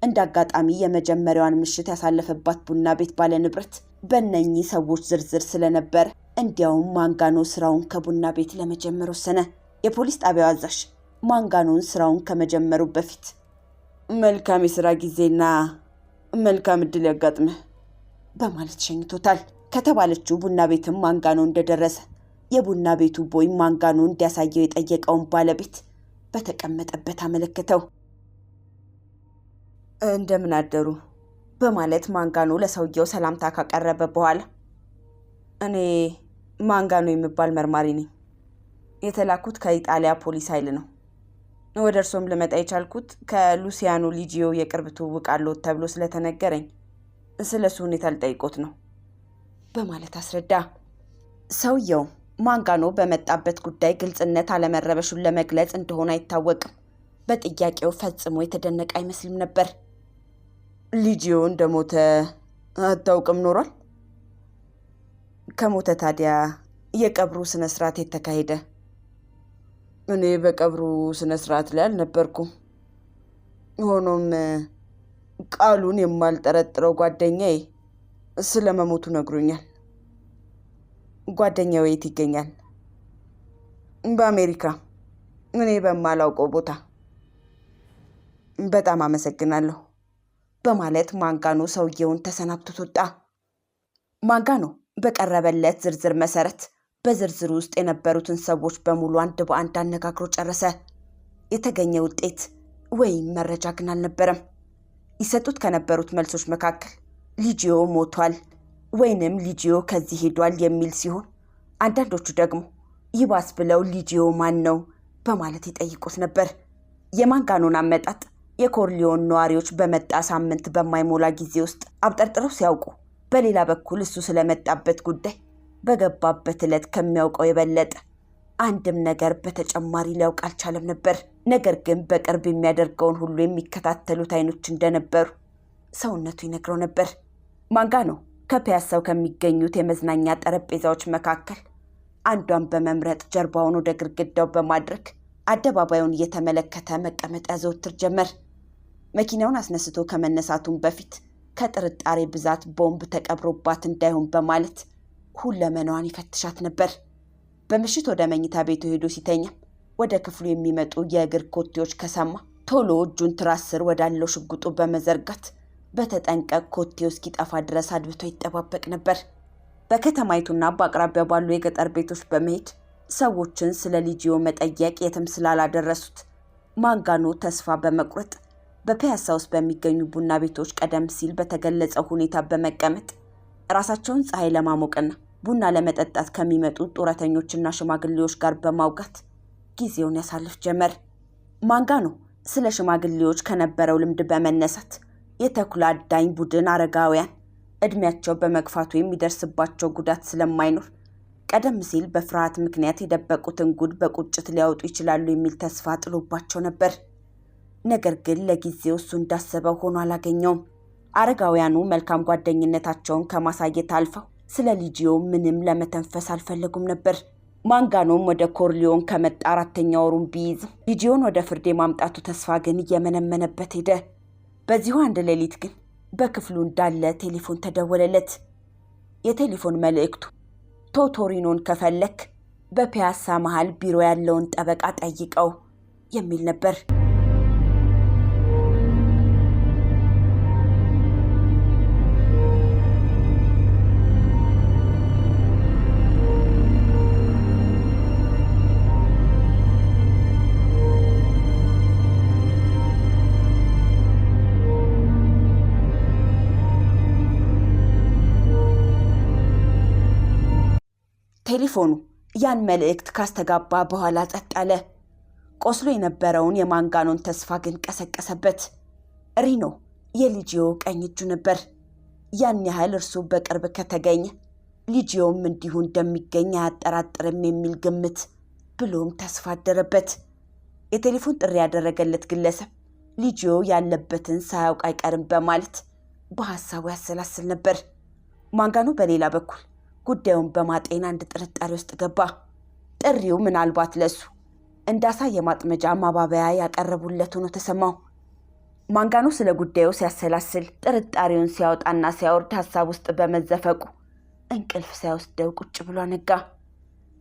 እንደ አጋጣሚ የመጀመሪያዋን ምሽት ያሳለፈባት ቡና ቤት ባለንብረት በእነኚህ ሰዎች ዝርዝር ስለነበር እንዲያውም ማንጋኖ ስራውን ከቡና ቤት ለመጀመር ወሰነ። የፖሊስ ጣቢያው አዛዥ ማንጋኖን ስራውን ከመጀመሩ በፊት መልካም የሥራ ጊዜና መልካም ዕድል ያጋጥምህ በማለት ሸኝቶታል። ከተባለችው ቡና ቤትም ማንጋኖ እንደደረሰ የቡና ቤቱ ቦይ ማንጋኖ እንዲያሳየው የጠየቀውን ባለቤት በተቀመጠበት አመለከተው። እንደምን አደሩ በማለት ማንጋኖ ለሰውየው ሰላምታ ካቀረበ በኋላ እኔ ማንጋኖ የሚባል መርማሪ ነኝ። የተላኩት ከኢጣሊያ ፖሊስ ኃይል ነው። ወደ እርሶም ልመጣ የቻልኩት ከሉሲያኖ ሊጂዮ የቅርብ ትውውቅ አለዎት ተብሎ ስለተነገረኝ ስለ እሱ ሁኔታ ልጠይቆት ነው በማለት አስረዳ። ሰውየው ማንጋኖ በመጣበት ጉዳይ ግልጽነት አለመረበሹን ለመግለጽ እንደሆነ አይታወቅም። በጥያቄው ፈጽሞ የተደነቀ አይመስልም ነበር። ሊጂዮ እንደሞተ አታውቅም ኖሯል? ከሞተ ታዲያ የቀብሩ ስነ ስርዓት የተካሄደ? እኔ በቀብሩ ስነ ስርዓት ላይ አልነበርኩም። ሆኖም ቃሉን የማልጠረጥረው ጓደኛዬ ስለመሞቱ ነግሮኛል። ጓደኛው የት ይገኛል? በአሜሪካ፣ እኔ በማላውቀው ቦታ። በጣም አመሰግናለሁ በማለት ማንጋኖ ሰውየውን ተሰናብቶት ወጣ። ማንጋኖ በቀረበለት ዝርዝር መሰረት በዝርዝሩ ውስጥ የነበሩትን ሰዎች በሙሉ አንድ በአንድ አነጋግሮ ጨረሰ። የተገኘ ውጤት ወይም መረጃ ግን አልነበረም። ይሰጡት ከነበሩት መልሶች መካከል ሊጂዮ ሞቷል ወይንም ሊጂዮ ከዚህ ሄዷል የሚል ሲሆን፣ አንዳንዶቹ ደግሞ ይባስ ብለው ሊጂዮ ማን ነው በማለት ይጠይቁት ነበር። የማንጋኖን አመጣጥ የኮርሊዮን ነዋሪዎች በመጣ ሳምንት በማይሞላ ጊዜ ውስጥ አብጠርጥረው ሲያውቁ፣ በሌላ በኩል እሱ ስለመጣበት ጉዳይ በገባበት ዕለት ከሚያውቀው የበለጠ አንድም ነገር በተጨማሪ ሊያውቅ አልቻለም ነበር። ነገር ግን በቅርብ የሚያደርገውን ሁሉ የሚከታተሉት አይኖች እንደነበሩ ሰውነቱ ይነግረው ነበር። ማንጋኖ ከፒያሳው ከሚገኙት የመዝናኛ ጠረጴዛዎች መካከል አንዷን በመምረጥ ጀርባውን ወደ ግድግዳው በማድረግ አደባባዩን እየተመለከተ መቀመጥ ያዘወትር ጀመር። መኪናውን አስነስቶ ከመነሳቱም በፊት ከጥርጣሬ ብዛት ቦምብ ተቀብሮባት እንዳይሆን በማለት ሁለመናዋን ይፈትሻት ነበር። በምሽት ወደ መኝታ ቤቱ ሄዶ ሲተኛም ወደ ክፍሉ የሚመጡ የእግር ኮቴዎች ከሰማ ቶሎ እጁን ትራስ ስር ወዳለው ሽጉጡ በመዘርጋት በተጠንቀቅ ኮቴው እስኪጠፋ ድረስ አድብቶ ይጠባበቅ ነበር። በከተማይቱና በአቅራቢያ ባሉ የገጠር ቤቶች በመሄድ ሰዎችን ስለ ሊጂዮ መጠየቅ የትም ስላላደረሱት ማንጋኖ ተስፋ በመቁረጥ በፒያሳ ውስጥ በሚገኙ ቡና ቤቶች ቀደም ሲል በተገለጸው ሁኔታ በመቀመጥ ራሳቸውን ፀሐይ ለማሞቅና ቡና ለመጠጣት ከሚመጡ ጡረተኞችና ሽማግሌዎች ጋር በማውጋት ጊዜውን ያሳልፍ ጀመር። ማንጋኖ ስለ ሽማግሌዎች ከነበረው ልምድ በመነሳት የተኩላ አዳኝ ቡድን አረጋውያን እድሜያቸው በመግፋቱ የሚደርስባቸው ጉዳት ስለማይኖር ቀደም ሲል በፍርሃት ምክንያት የደበቁትን ጉድ በቁጭት ሊያወጡ ይችላሉ የሚል ተስፋ ጥሎባቸው ነበር። ነገር ግን ለጊዜው እሱ እንዳሰበው ሆኖ አላገኘውም። አረጋውያኑ መልካም ጓደኝነታቸውን ከማሳየት አልፈው ስለ ሊጂዮ ምንም ለመተንፈስ አልፈለጉም ነበር። ማንጋኖም ወደ ኮርሊዮን ከመጣ 4ኛ ወሩን ቢይዝም ሊጂዮን ወደ ፍርድ የማምጣቱ ተስፋ ግን እየመነመነበት ሄደ። በዚሁ አንድ ሌሊት ግን በክፍሉ እንዳለ ቴሌፎን ተደወለለት። የቴሌፎን መልእክቱ ቶቶሪኖን ከፈለክ በፒያሳ መሃል ቢሮ ያለውን ጠበቃ ጠይቀው የሚል ነበር። ቴሌፎኑ ያን መልእክት ካስተጋባ በኋላ ጸጥ አለ። ቆስሎ የነበረውን የማንጋኖን ተስፋ ግን ቀሰቀሰበት። ሪኖ የልጅዮ ቀኝ እጁ ነበር። ያን ያህል እርሱ በቅርብ ከተገኘ ልጅዮም እንዲሁ እንደሚገኝ አያጠራጥርም የሚል ግምት ብሎም ተስፋ አደረበት። የቴሌፎን ጥሪ ያደረገለት ግለሰብ ልጅዮ ያለበትን ሳያውቅ አይቀርም በማለት በሐሳቡ ያሰላስል ነበር። ማንጋኖ በሌላ በኩል ጉዳዩን በማጤን አንድ ጥርጣሬ ውስጥ ገባ። ጥሪው ምናልባት ለሱ እንዳሳ የማጥመጃ ማባበያ ያቀረቡለት ሆኖ ተሰማው። ማንጋኖ ስለ ጉዳዩ ሲያሰላስል ጥርጣሬውን ሲያወጣና ሲያወርድ ሐሳብ ውስጥ በመዘፈቁ እንቅልፍ ሳይወስደው ቁጭ ብሎ ነጋ።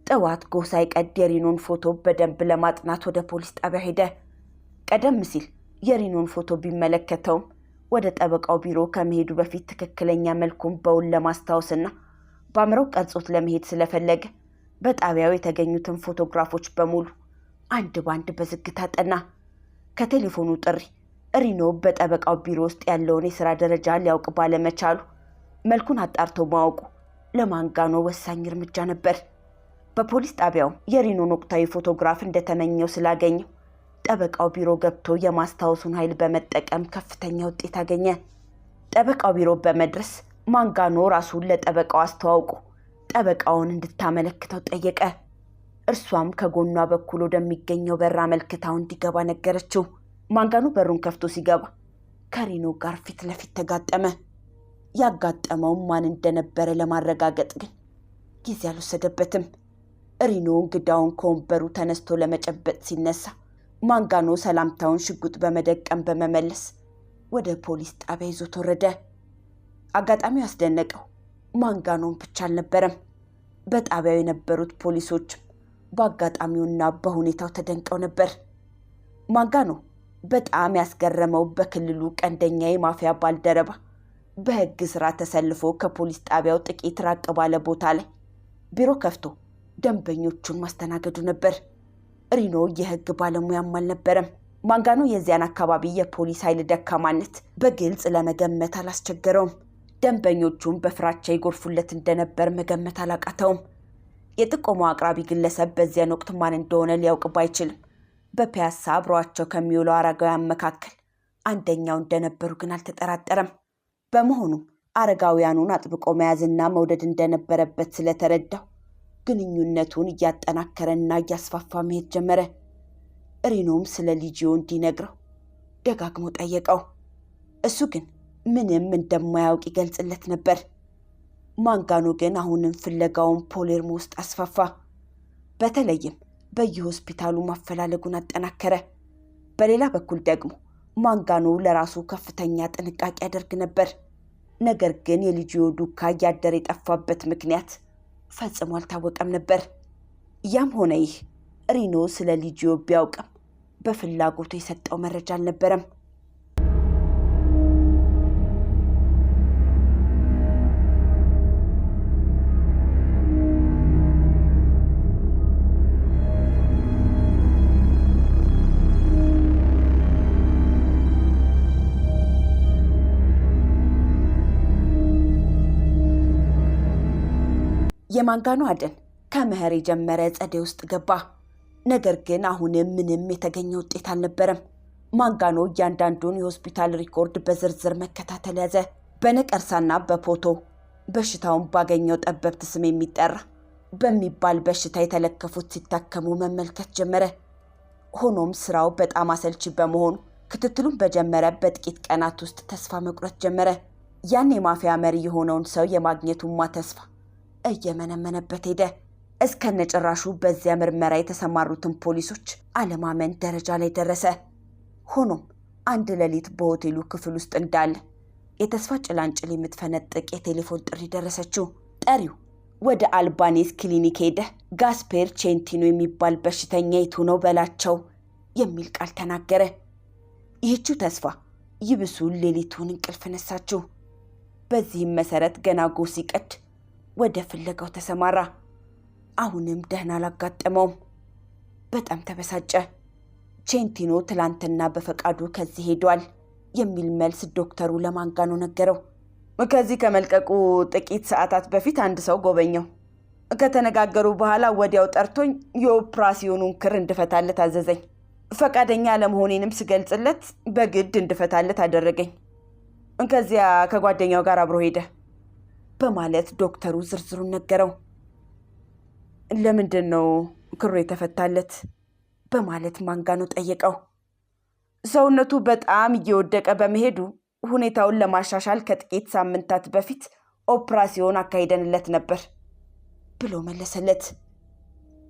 ጠዋት ጎህ ሳይቀድ የሪኖን ፎቶ በደንብ ለማጥናት ወደ ፖሊስ ጣቢያ ሄደ። ቀደም ሲል የሪኖን ፎቶ ቢመለከተውም ወደ ጠበቃው ቢሮ ከመሄዱ በፊት ትክክለኛ መልኩን በውል ለማስታወስና በአእምሮው ቀርጾት ለመሄድ ስለፈለገ በጣቢያው የተገኙትን ፎቶግራፎች በሙሉ አንድ ባንድ በዝግታ ጠና። ከቴሌፎኑ ጥሪ ሪኖ በጠበቃው ቢሮ ውስጥ ያለውን የሥራ ደረጃ ሊያውቅ ባለመቻሉ መልኩን አጣርቶ ማወቁ ለማንጋኖ ወሳኝ እርምጃ ነበር። በፖሊስ ጣቢያው የሪኖን ወቅታዊ ፎቶግራፍ እንደተመኘው ስላገኘው ጠበቃው ቢሮ ገብቶ የማስታወሱን ኃይል በመጠቀም ከፍተኛ ውጤት አገኘ። ጠበቃው ቢሮ በመድረስ ማንጋኖ ራሱን ለጠበቃው አስተዋውቆ ጠበቃውን እንድታመለክተው ጠየቀ። እርሷም ከጎኗ በኩል ወደሚገኘው በር አመልክታው እንዲገባ ነገረችው። ማንጋኖ በሩን ከፍቶ ሲገባ ከሪኖ ጋር ፊት ለፊት ተጋጠመ። ያጋጠመው ማን እንደነበረ ለማረጋገጥ ግን ጊዜ አልወሰደበትም። ሪኖ እንግዳውን ከወንበሩ ተነስቶ ለመጨበጥ ሲነሳ ማንጋኖ ሰላምታውን ሽጉጥ በመደቀም በመመለስ ወደ ፖሊስ ጣቢያ ይዞት ወረደ። አጋጣሚው ያስደነቀው ማንጋኖን ብቻ አልነበረም። በጣቢያው የነበሩት ፖሊሶችም በአጋጣሚውና በሁኔታው ተደንቀው ነበር። ማንጋኖ በጣም ያስገረመው በክልሉ ቀንደኛ የማፊያ ባልደረባ በሕግ ስራ ተሰልፎ ከፖሊስ ጣቢያው ጥቂት ራቅ ባለ ቦታ ላይ ቢሮ ከፍቶ ደንበኞቹን ማስተናገዱ ነበር። ሪኖ የሕግ ባለሙያም አልነበረም። ማንጋኖ የዚያን አካባቢ የፖሊስ ኃይል ደካማነት በግልጽ ለመገመት አላስቸገረውም። ደንበኞቹም በፍራቻ ይጎርፉለት እንደነበር መገመት አላቃተውም። የጥቆማው አቅራቢ ግለሰብ በዚያን ወቅት ማን እንደሆነ ሊያውቅ ባይችልም በፒያሳ አብረዋቸው ከሚውለው አረጋውያን መካከል አንደኛው እንደነበሩ ግን አልተጠራጠረም። በመሆኑም አረጋውያኑን አጥብቆ መያዝና መውደድ እንደነበረበት ስለተረዳው ግንኙነቱን እያጠናከረና እያስፋፋ መሄድ ጀመረ። ሪኖም ስለ ልጅዮ እንዲነግረው ደጋግሞ ጠየቀው። እሱ ግን ምንም እንደማያውቅ ይገልጽለት ነበር። ማንጋኖ ግን አሁንም ፍለጋውን ፖሌርሞ ውስጥ አስፋፋ። በተለይም በየሆስፒታሉ ማፈላለጉን አጠናከረ። በሌላ በኩል ደግሞ ማንጋኖ ለራሱ ከፍተኛ ጥንቃቄ ያደርግ ነበር። ነገር ግን የልጅዮ ዱካ እያደረ የጠፋበት ምክንያት ፈጽሞ አልታወቀም ነበር። ያም ሆነ ይህ ሪኖ ስለ ልጅዮ ቢያውቅም በፍላጎቱ የሰጠው መረጃ አልነበረም። የማንጋኖ አደን ከመኸር የጀመረ ጸደይ ውስጥ ገባ። ነገር ግን አሁንም ምንም የተገኘ ውጤት አልነበረም። ማንጋኖ እያንዳንዱን የሆስፒታል ሪኮርድ በዝርዝር መከታተል ያዘ። በነቀርሳና በፖቶ በሽታውን ባገኘው ጠበብት ስም የሚጠራ በሚባል በሽታ የተለከፉት ሲታከሙ መመልከት ጀመረ። ሆኖም ስራው በጣም አሰልቺ በመሆኑ ክትትሉን በጀመረ በጥቂት ቀናት ውስጥ ተስፋ መቁረጥ ጀመረ። ያን የማፊያ መሪ የሆነውን ሰው የማግኘቱማ ተስፋ እየመነመነበት ሄደ። እስከነጭራሹ በዚያ ምርመራ የተሰማሩትን ፖሊሶች አለማመን ደረጃ ላይ ደረሰ። ሆኖም አንድ ሌሊት በሆቴሉ ክፍል ውስጥ እንዳለ የተስፋ ጭላንጭል የምትፈነጥቅ የቴሌፎን ጥሪ ደረሰችው። ጠሪው ወደ አልባኔስ ክሊኒክ ሄደ ጋስፔር ቼንቲኖ የሚባል በሽተኛ የቱ ነው በላቸው የሚል ቃል ተናገረ። ይህችው ተስፋ ይብሱን ሌሊቱን እንቅልፍ ነሳችው። በዚህም መሰረት ገና ጎህ ሲቀድ ወደ ፍለጋው ተሰማራ። አሁንም ደህና አላጋጠመውም። በጣም ተበሳጨ። ቼንቲኖ ትላንትና በፈቃዱ ከዚህ ሄዷል የሚል መልስ ዶክተሩ ለማንጋኖ ነገረው። ከዚህ ከመልቀቁ ጥቂት ሰዓታት በፊት አንድ ሰው ጎበኘው። ከተነጋገሩ በኋላ ወዲያው ጠርቶኝ የኦፕራሲዮኑን ክር እንድፈታለት አዘዘኝ። ፈቃደኛ ለመሆኔንም ስገልጽለት በግድ እንድፈታለት አደረገኝ። ከዚያ ከጓደኛው ጋር አብሮ ሄደ በማለት ዶክተሩ ዝርዝሩን ነገረው። ለምንድን ነው ክሩ የተፈታለት በማለት ማንጋኖ ጠየቀው። ሰውነቱ በጣም እየወደቀ በመሄዱ ሁኔታውን ለማሻሻል ከጥቂት ሳምንታት በፊት ኦፕራሲዮን አካሂደንለት ነበር ብሎ መለሰለት።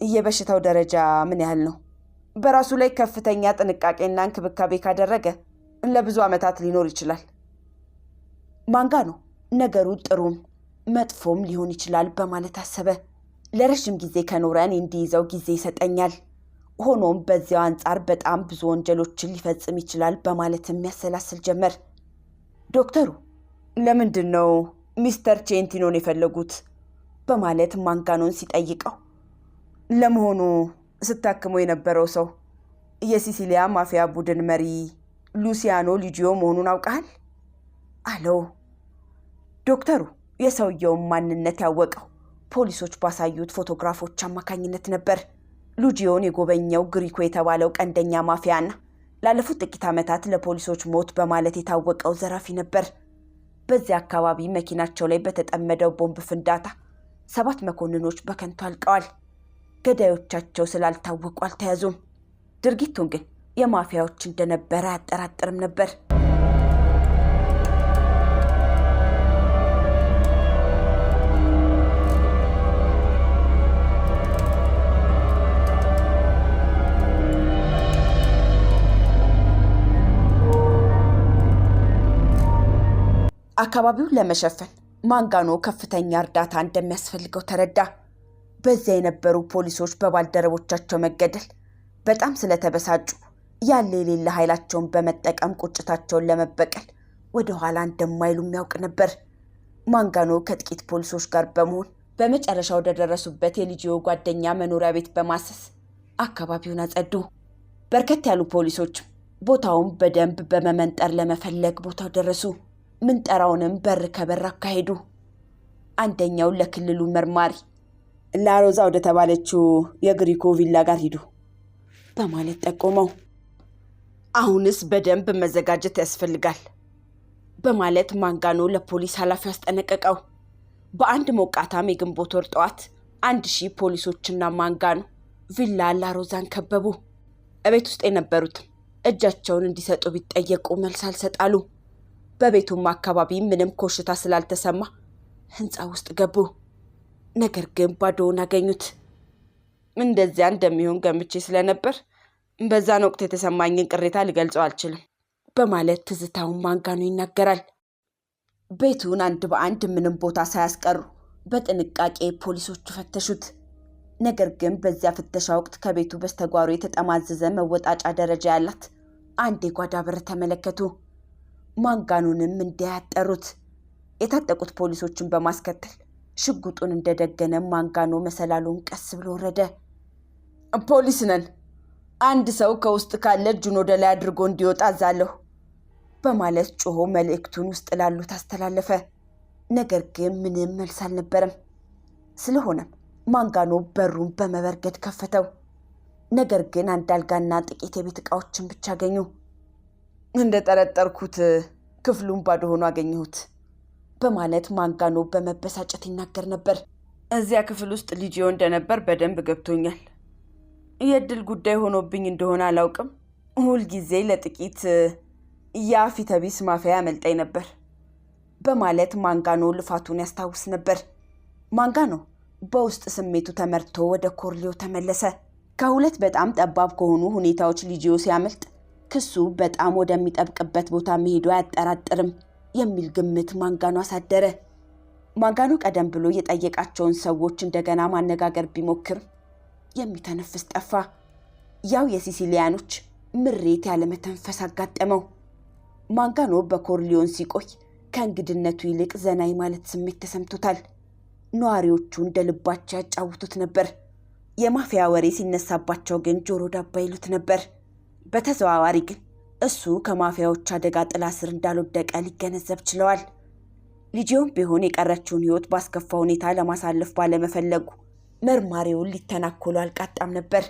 የበሽታው ደረጃ ምን ያህል ነው? በራሱ ላይ ከፍተኛ ጥንቃቄና እንክብካቤ ካደረገ ለብዙ ዓመታት ሊኖር ይችላል። ማንጋኖ ነገሩ ጥሩም መጥፎም ሊሆን ይችላል በማለት አሰበ። ለረጅም ጊዜ ከኖረን እንዲይዘው ጊዜ ይሰጠኛል። ሆኖም በዚያው አንጻር በጣም ብዙ ወንጀሎችን ሊፈጽም ይችላል በማለት የሚያሰላስል ጀመር። ዶክተሩ ለምንድን ነው ሚስተር ቼንቲኖን የፈለጉት በማለት ማንጋኖን ሲጠይቀው፣ ለመሆኑ ስታክሞ የነበረው ሰው የሲሲሊያ ማፊያ ቡድን መሪ ሉሲያኖ ሊጂዮ መሆኑን አውቀሃል አለው። ዶክተሩ የሰውየውን ማንነት ያወቀው ፖሊሶች ባሳዩት ፎቶግራፎች አማካኝነት ነበር። ሉጂዮን የጎበኘው ግሪኮ የተባለው ቀንደኛ ማፊያና ላለፉት ጥቂት ዓመታት ለፖሊሶች ሞት በማለት የታወቀው ዘራፊ ነበር። በዚያ አካባቢ መኪናቸው ላይ በተጠመደው ቦምብ ፍንዳታ 7 መኮንኖች በከንቱ አልቀዋል። ገዳዮቻቸው ስላልታወቁ አልተያዙም። ድርጊቱን ግን የማፊያዎች እንደነበረ አያጠራጥርም ነበር። አካባቢውን ለመሸፈን ማንጋኖ ከፍተኛ እርዳታ እንደሚያስፈልገው ተረዳ። በዚያ የነበሩ ፖሊሶች በባልደረቦቻቸው መገደል በጣም ስለተበሳጩ ያለ የሌለ ኃይላቸውን በመጠቀም ቁጭታቸውን ለመበቀል ወደ ኋላ እንደማይሉ የሚያውቅ ነበር። ማንጋኖ ከጥቂት ፖሊሶች ጋር በመሆን በመጨረሻ ወደ ደረሱበት የሊጂዮ ጓደኛ መኖሪያ ቤት በማሰስ አካባቢውን አጸዱ። በርከት ያሉ ፖሊሶችም ቦታውን በደንብ በመመንጠር ለመፈለግ ቦታው ደረሱ። ምንጠራውንም በር ከበር አካሄዱ። አንደኛው ለክልሉ መርማሪ ላሮዛ ወደ ተባለችው የግሪኮ ቪላ ጋር ሂዱ በማለት ጠቆመው። አሁንስ በደንብ መዘጋጀት ያስፈልጋል በማለት ማንጋኖ ለፖሊስ ኃላፊው አስጠነቀቀው። በአንድ ሞቃታም የግንቦት ወር ጠዋት 1000 ፖሊሶችና ማንጋኖ ቪላ ላሮዛን ከበቡ። እቤት ውስጥ የነበሩትም እጃቸውን እንዲሰጡ ቢጠየቁ መልስ አልሰጣሉ። በቤቱም አካባቢ ምንም ኮሽታ ስላልተሰማ ህንፃ ውስጥ ገቡ። ነገር ግን ባዶውን አገኙት። እንደዚያ እንደሚሆን ገምቼ ስለነበር በዛን ወቅት የተሰማኝን ቅሬታ ልገልጸው አልችልም በማለት ትዝታውን ማንጋኖ ይናገራል። ቤቱን አንድ በአንድ ምንም ቦታ ሳያስቀሩ በጥንቃቄ ፖሊሶቹ ፈተሹት። ነገር ግን በዚያ ፍተሻ ወቅት ከቤቱ በስተጓሮ የተጠማዘዘ መወጣጫ ደረጃ ያላት አንድ የጓዳ በር ተመለከቱ። ማንጋኖንም እንዲያጠሩት የታጠቁት ፖሊሶችን በማስከተል ሽጉጡን እንደደገነ ማንጋኖ መሰላሉን ቀስ ብሎ ወረደ። ፖሊስ ነን፣ አንድ ሰው ከውስጥ ካለ እጁን ወደ ላይ አድርጎ እንዲወጣ አዛለሁ በማለት ጮሆ መልእክቱን ውስጥ ላሉት አስተላለፈ። ነገር ግን ምንም መልስ አልነበረም። ስለሆነም ማንጋኖ በሩን በመበርገድ ከፈተው። ነገር ግን አንድ አልጋና ጥቂት የቤት ዕቃዎችን ብቻ አገኙ። እንደጠረጠርኩት ክፍሉን ባዶ ሆኖ አገኘሁት በማለት ማንጋኖ በመበሳጨት ይናገር ነበር። እዚያ ክፍል ውስጥ ሊጂዮ እንደነበር በደንብ ገብቶኛል። የእድል ጉዳይ ሆኖብኝ እንደሆነ አላውቅም። ሁልጊዜ ለጥቂት የአፊተቢስ ማፊያ ያመልጠኝ ነበር በማለት ማንጋኖ ልፋቱን ያስታውስ ነበር። ማንጋኖ በውስጥ ስሜቱ ተመርቶ ወደ ኮርሊዮ ተመለሰ። ከሁለት በጣም ጠባብ ከሆኑ ሁኔታዎች ሊጂዮ ሲያመልጥ ክሱ በጣም ወደሚጠብቅበት ቦታ መሄዱ አያጠራጥርም የሚል ግምት ማንጋኖ አሳደረ። ማንጋኖ ቀደም ብሎ የጠየቃቸውን ሰዎች እንደገና ማነጋገር ቢሞክርም የሚተነፍስ ጠፋ። ያው የሲሲሊያኖች ምሬት ያለመተንፈስ አጋጠመው። ማንጋኖ በኮርሊዮን ሲቆይ ከእንግድነቱ ይልቅ ዘናይ ማለት ስሜት ተሰምቶታል። ነዋሪዎቹ እንደ ልባቸው ያጫውቱት ነበር። የማፊያ ወሬ ሲነሳባቸው ግን ጆሮ ዳባ ይሉት ነበር። በተዘዋዋሪ ግን እሱ ከማፊያዎች አደጋ ጥላ ስር እንዳልወደቀ ሊገነዘብ ችለዋል። ሊጂዮም ቢሆን የቀረችውን ሕይወት ባስከፋ ሁኔታ ለማሳለፍ ባለመፈለጉ መርማሪውን ሊተናኮሉ አልቃጣም ነበር።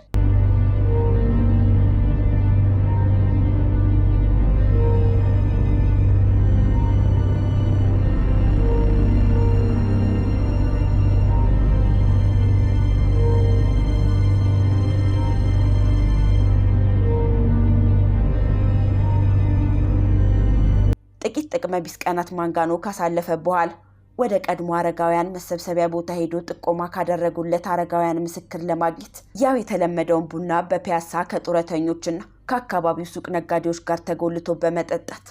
ጥቂት ጥቅመ ቢስ ቀናት ማንጋኖ ካሳለፈ በኋላ ወደ ቀድሞ አረጋውያን መሰብሰቢያ ቦታ ሄዶ ጥቆማ ካደረጉለት አረጋውያን ምስክር ለማግኘት ያው የተለመደውን ቡና በፒያሳ ከጡረተኞችና ከአካባቢው ሱቅ ነጋዴዎች ጋር ተጎልቶ በመጠጣት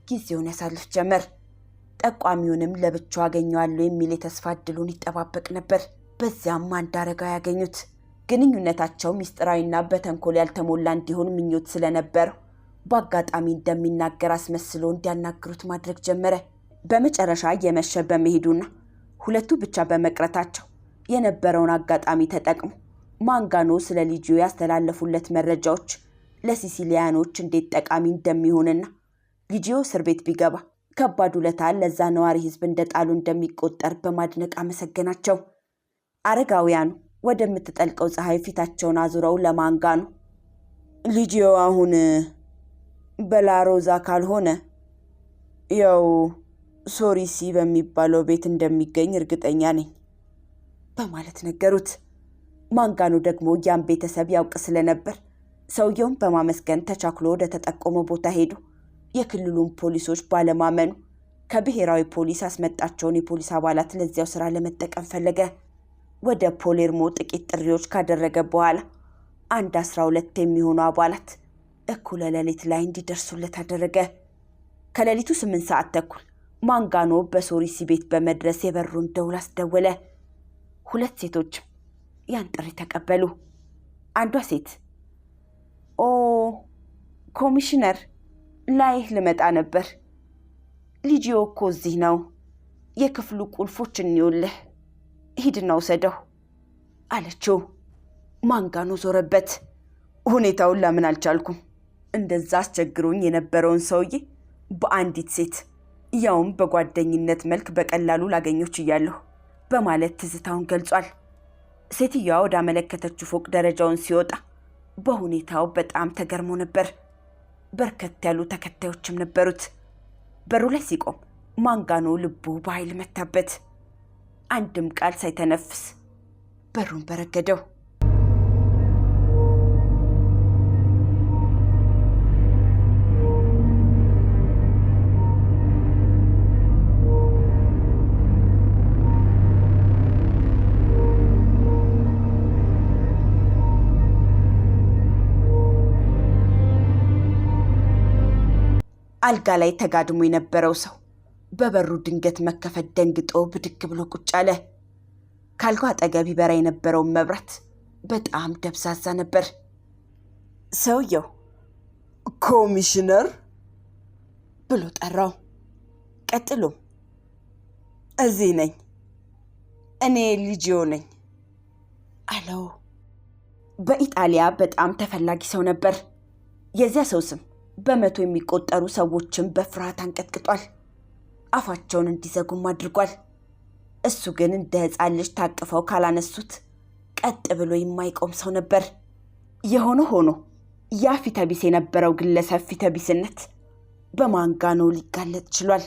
ጊዜውን ያሳልፍ ጀመር። ጠቋሚውንም ለብቻው አገኘዋለሁ የሚል የተስፋ ዕድሉን ይጠባበቅ ነበር። በዚያም አንድ አረጋዊ ያገኙት። ግንኙነታቸው ሚስጥራዊና በተንኮል ያልተሞላ እንዲሆን ምኞት ስለነበረው በአጋጣሚ እንደሚናገር አስመስሎ እንዲያናግሩት ማድረግ ጀመረ። በመጨረሻ እየመሸ በመሄዱና ሁለቱ ብቻ በመቅረታቸው የነበረውን አጋጣሚ ተጠቅሞ ማንጋኖ ስለ ሊጂዮ ያስተላለፉለት መረጃዎች ለሲሲሊያኖች እንዴት ጠቃሚ እንደሚሆንና ሊጂዮ እስር ቤት ቢገባ ከባድ ውለታ ለዛ ነዋሪ ሕዝብ እንደጣሉ እንደሚቆጠር በማድነቅ አመሰገናቸው። አረጋውያኑ ወደምትጠልቀው ፀሐይ ፊታቸውን አዙረው ለማንጋኖ ሊጂዮ አሁን በላሮዛ ካልሆነ ያው ሶሪሲ በሚባለው ቤት እንደሚገኝ እርግጠኛ ነኝ በማለት ነገሩት። ማንጋኖ ደግሞ ያን ቤተሰብ ያውቅ ስለነበር ሰውየውን በማመስገን ተቻክሎ ወደ ተጠቆመው ቦታ ሄዶ የክልሉን ፖሊሶች ባለማመኑ ከብሔራዊ ፖሊስ ያስመጣቸውን የፖሊስ አባላት ለዚያው ስራ ለመጠቀም ፈለገ። ወደ ፓሌርሞ ጥቂት ጥሪዎች ካደረገ በኋላ 12 የሚሆኑ አባላት እኩለ ሌሊት ላይ እንዲደርሱለት አደረገ። ከሌሊቱ 8 ሰዓት ተኩል ማንጋኖ በሶሪሲ ቤት በመድረስ የበሩን ደውል አስደወለ። 2 ሴቶች ያን ጥሪ ተቀበሉ። አንዷ ሴት ኦ ኮሚሽነር ላይህ ልመጣ ነበር። ሊጂዮ እኮ እዚህ ነው። የክፍሉ ቁልፎች እንይውልህ፣ ሂድና ውሰደው አለችው። ማንጋኖ ዞረበት። ሁኔታውን ለምን አልቻልኩም? እንደዛ አስቸግሮኝ የነበረውን ሰውዬ በአንዲት ሴት ያውም በጓደኝነት መልክ በቀላሉ ላገኘች እያለሁ በማለት ትዝታውን ገልጿል። ሴትዮዋ ወደ አመለከተችው ፎቅ ደረጃውን ሲወጣ በሁኔታው በጣም ተገርሞ ነበር። በርከት ያሉ ተከታዮችም ነበሩት። በሩ ላይ ሲቆም ማንጋኖ ልቡ በኃይል መታበት። አንድም ቃል ሳይተነፍስ በሩን በረገደው። አልጋ ላይ ተጋድሞ የነበረው ሰው በበሩ ድንገት መከፈት ደንግጦ ብድግ ብሎ ቁጭ አለ። ካልጋው አጠገብ ይበራ የነበረው መብራት በጣም ደብዛዛ ነበር። ሰውየው ኮሚሽነር ብሎ ጠራው። ቀጥሎም እዚህ ነኝ፣ እኔ ሊጂዮ ነኝ አለው። በኢጣሊያ በጣም ተፈላጊ ሰው ነበር። የዚያ ሰው ስም በመቶ የሚቆጠሩ ሰዎችን በፍርሃት አንቀጥቅጧል። አፋቸውን እንዲዘጉም አድርጓል። እሱ ግን እንደ ሕፃን ልጅ ታቅፈው ካላነሱት ቀጥ ብሎ የማይቆም ሰው ነበር። የሆነ ሆኖ ያ ፊተቢስ የነበረው ግለሰብ ፊተቢስነት በማንጋኖ ሊጋለጥ ችሏል።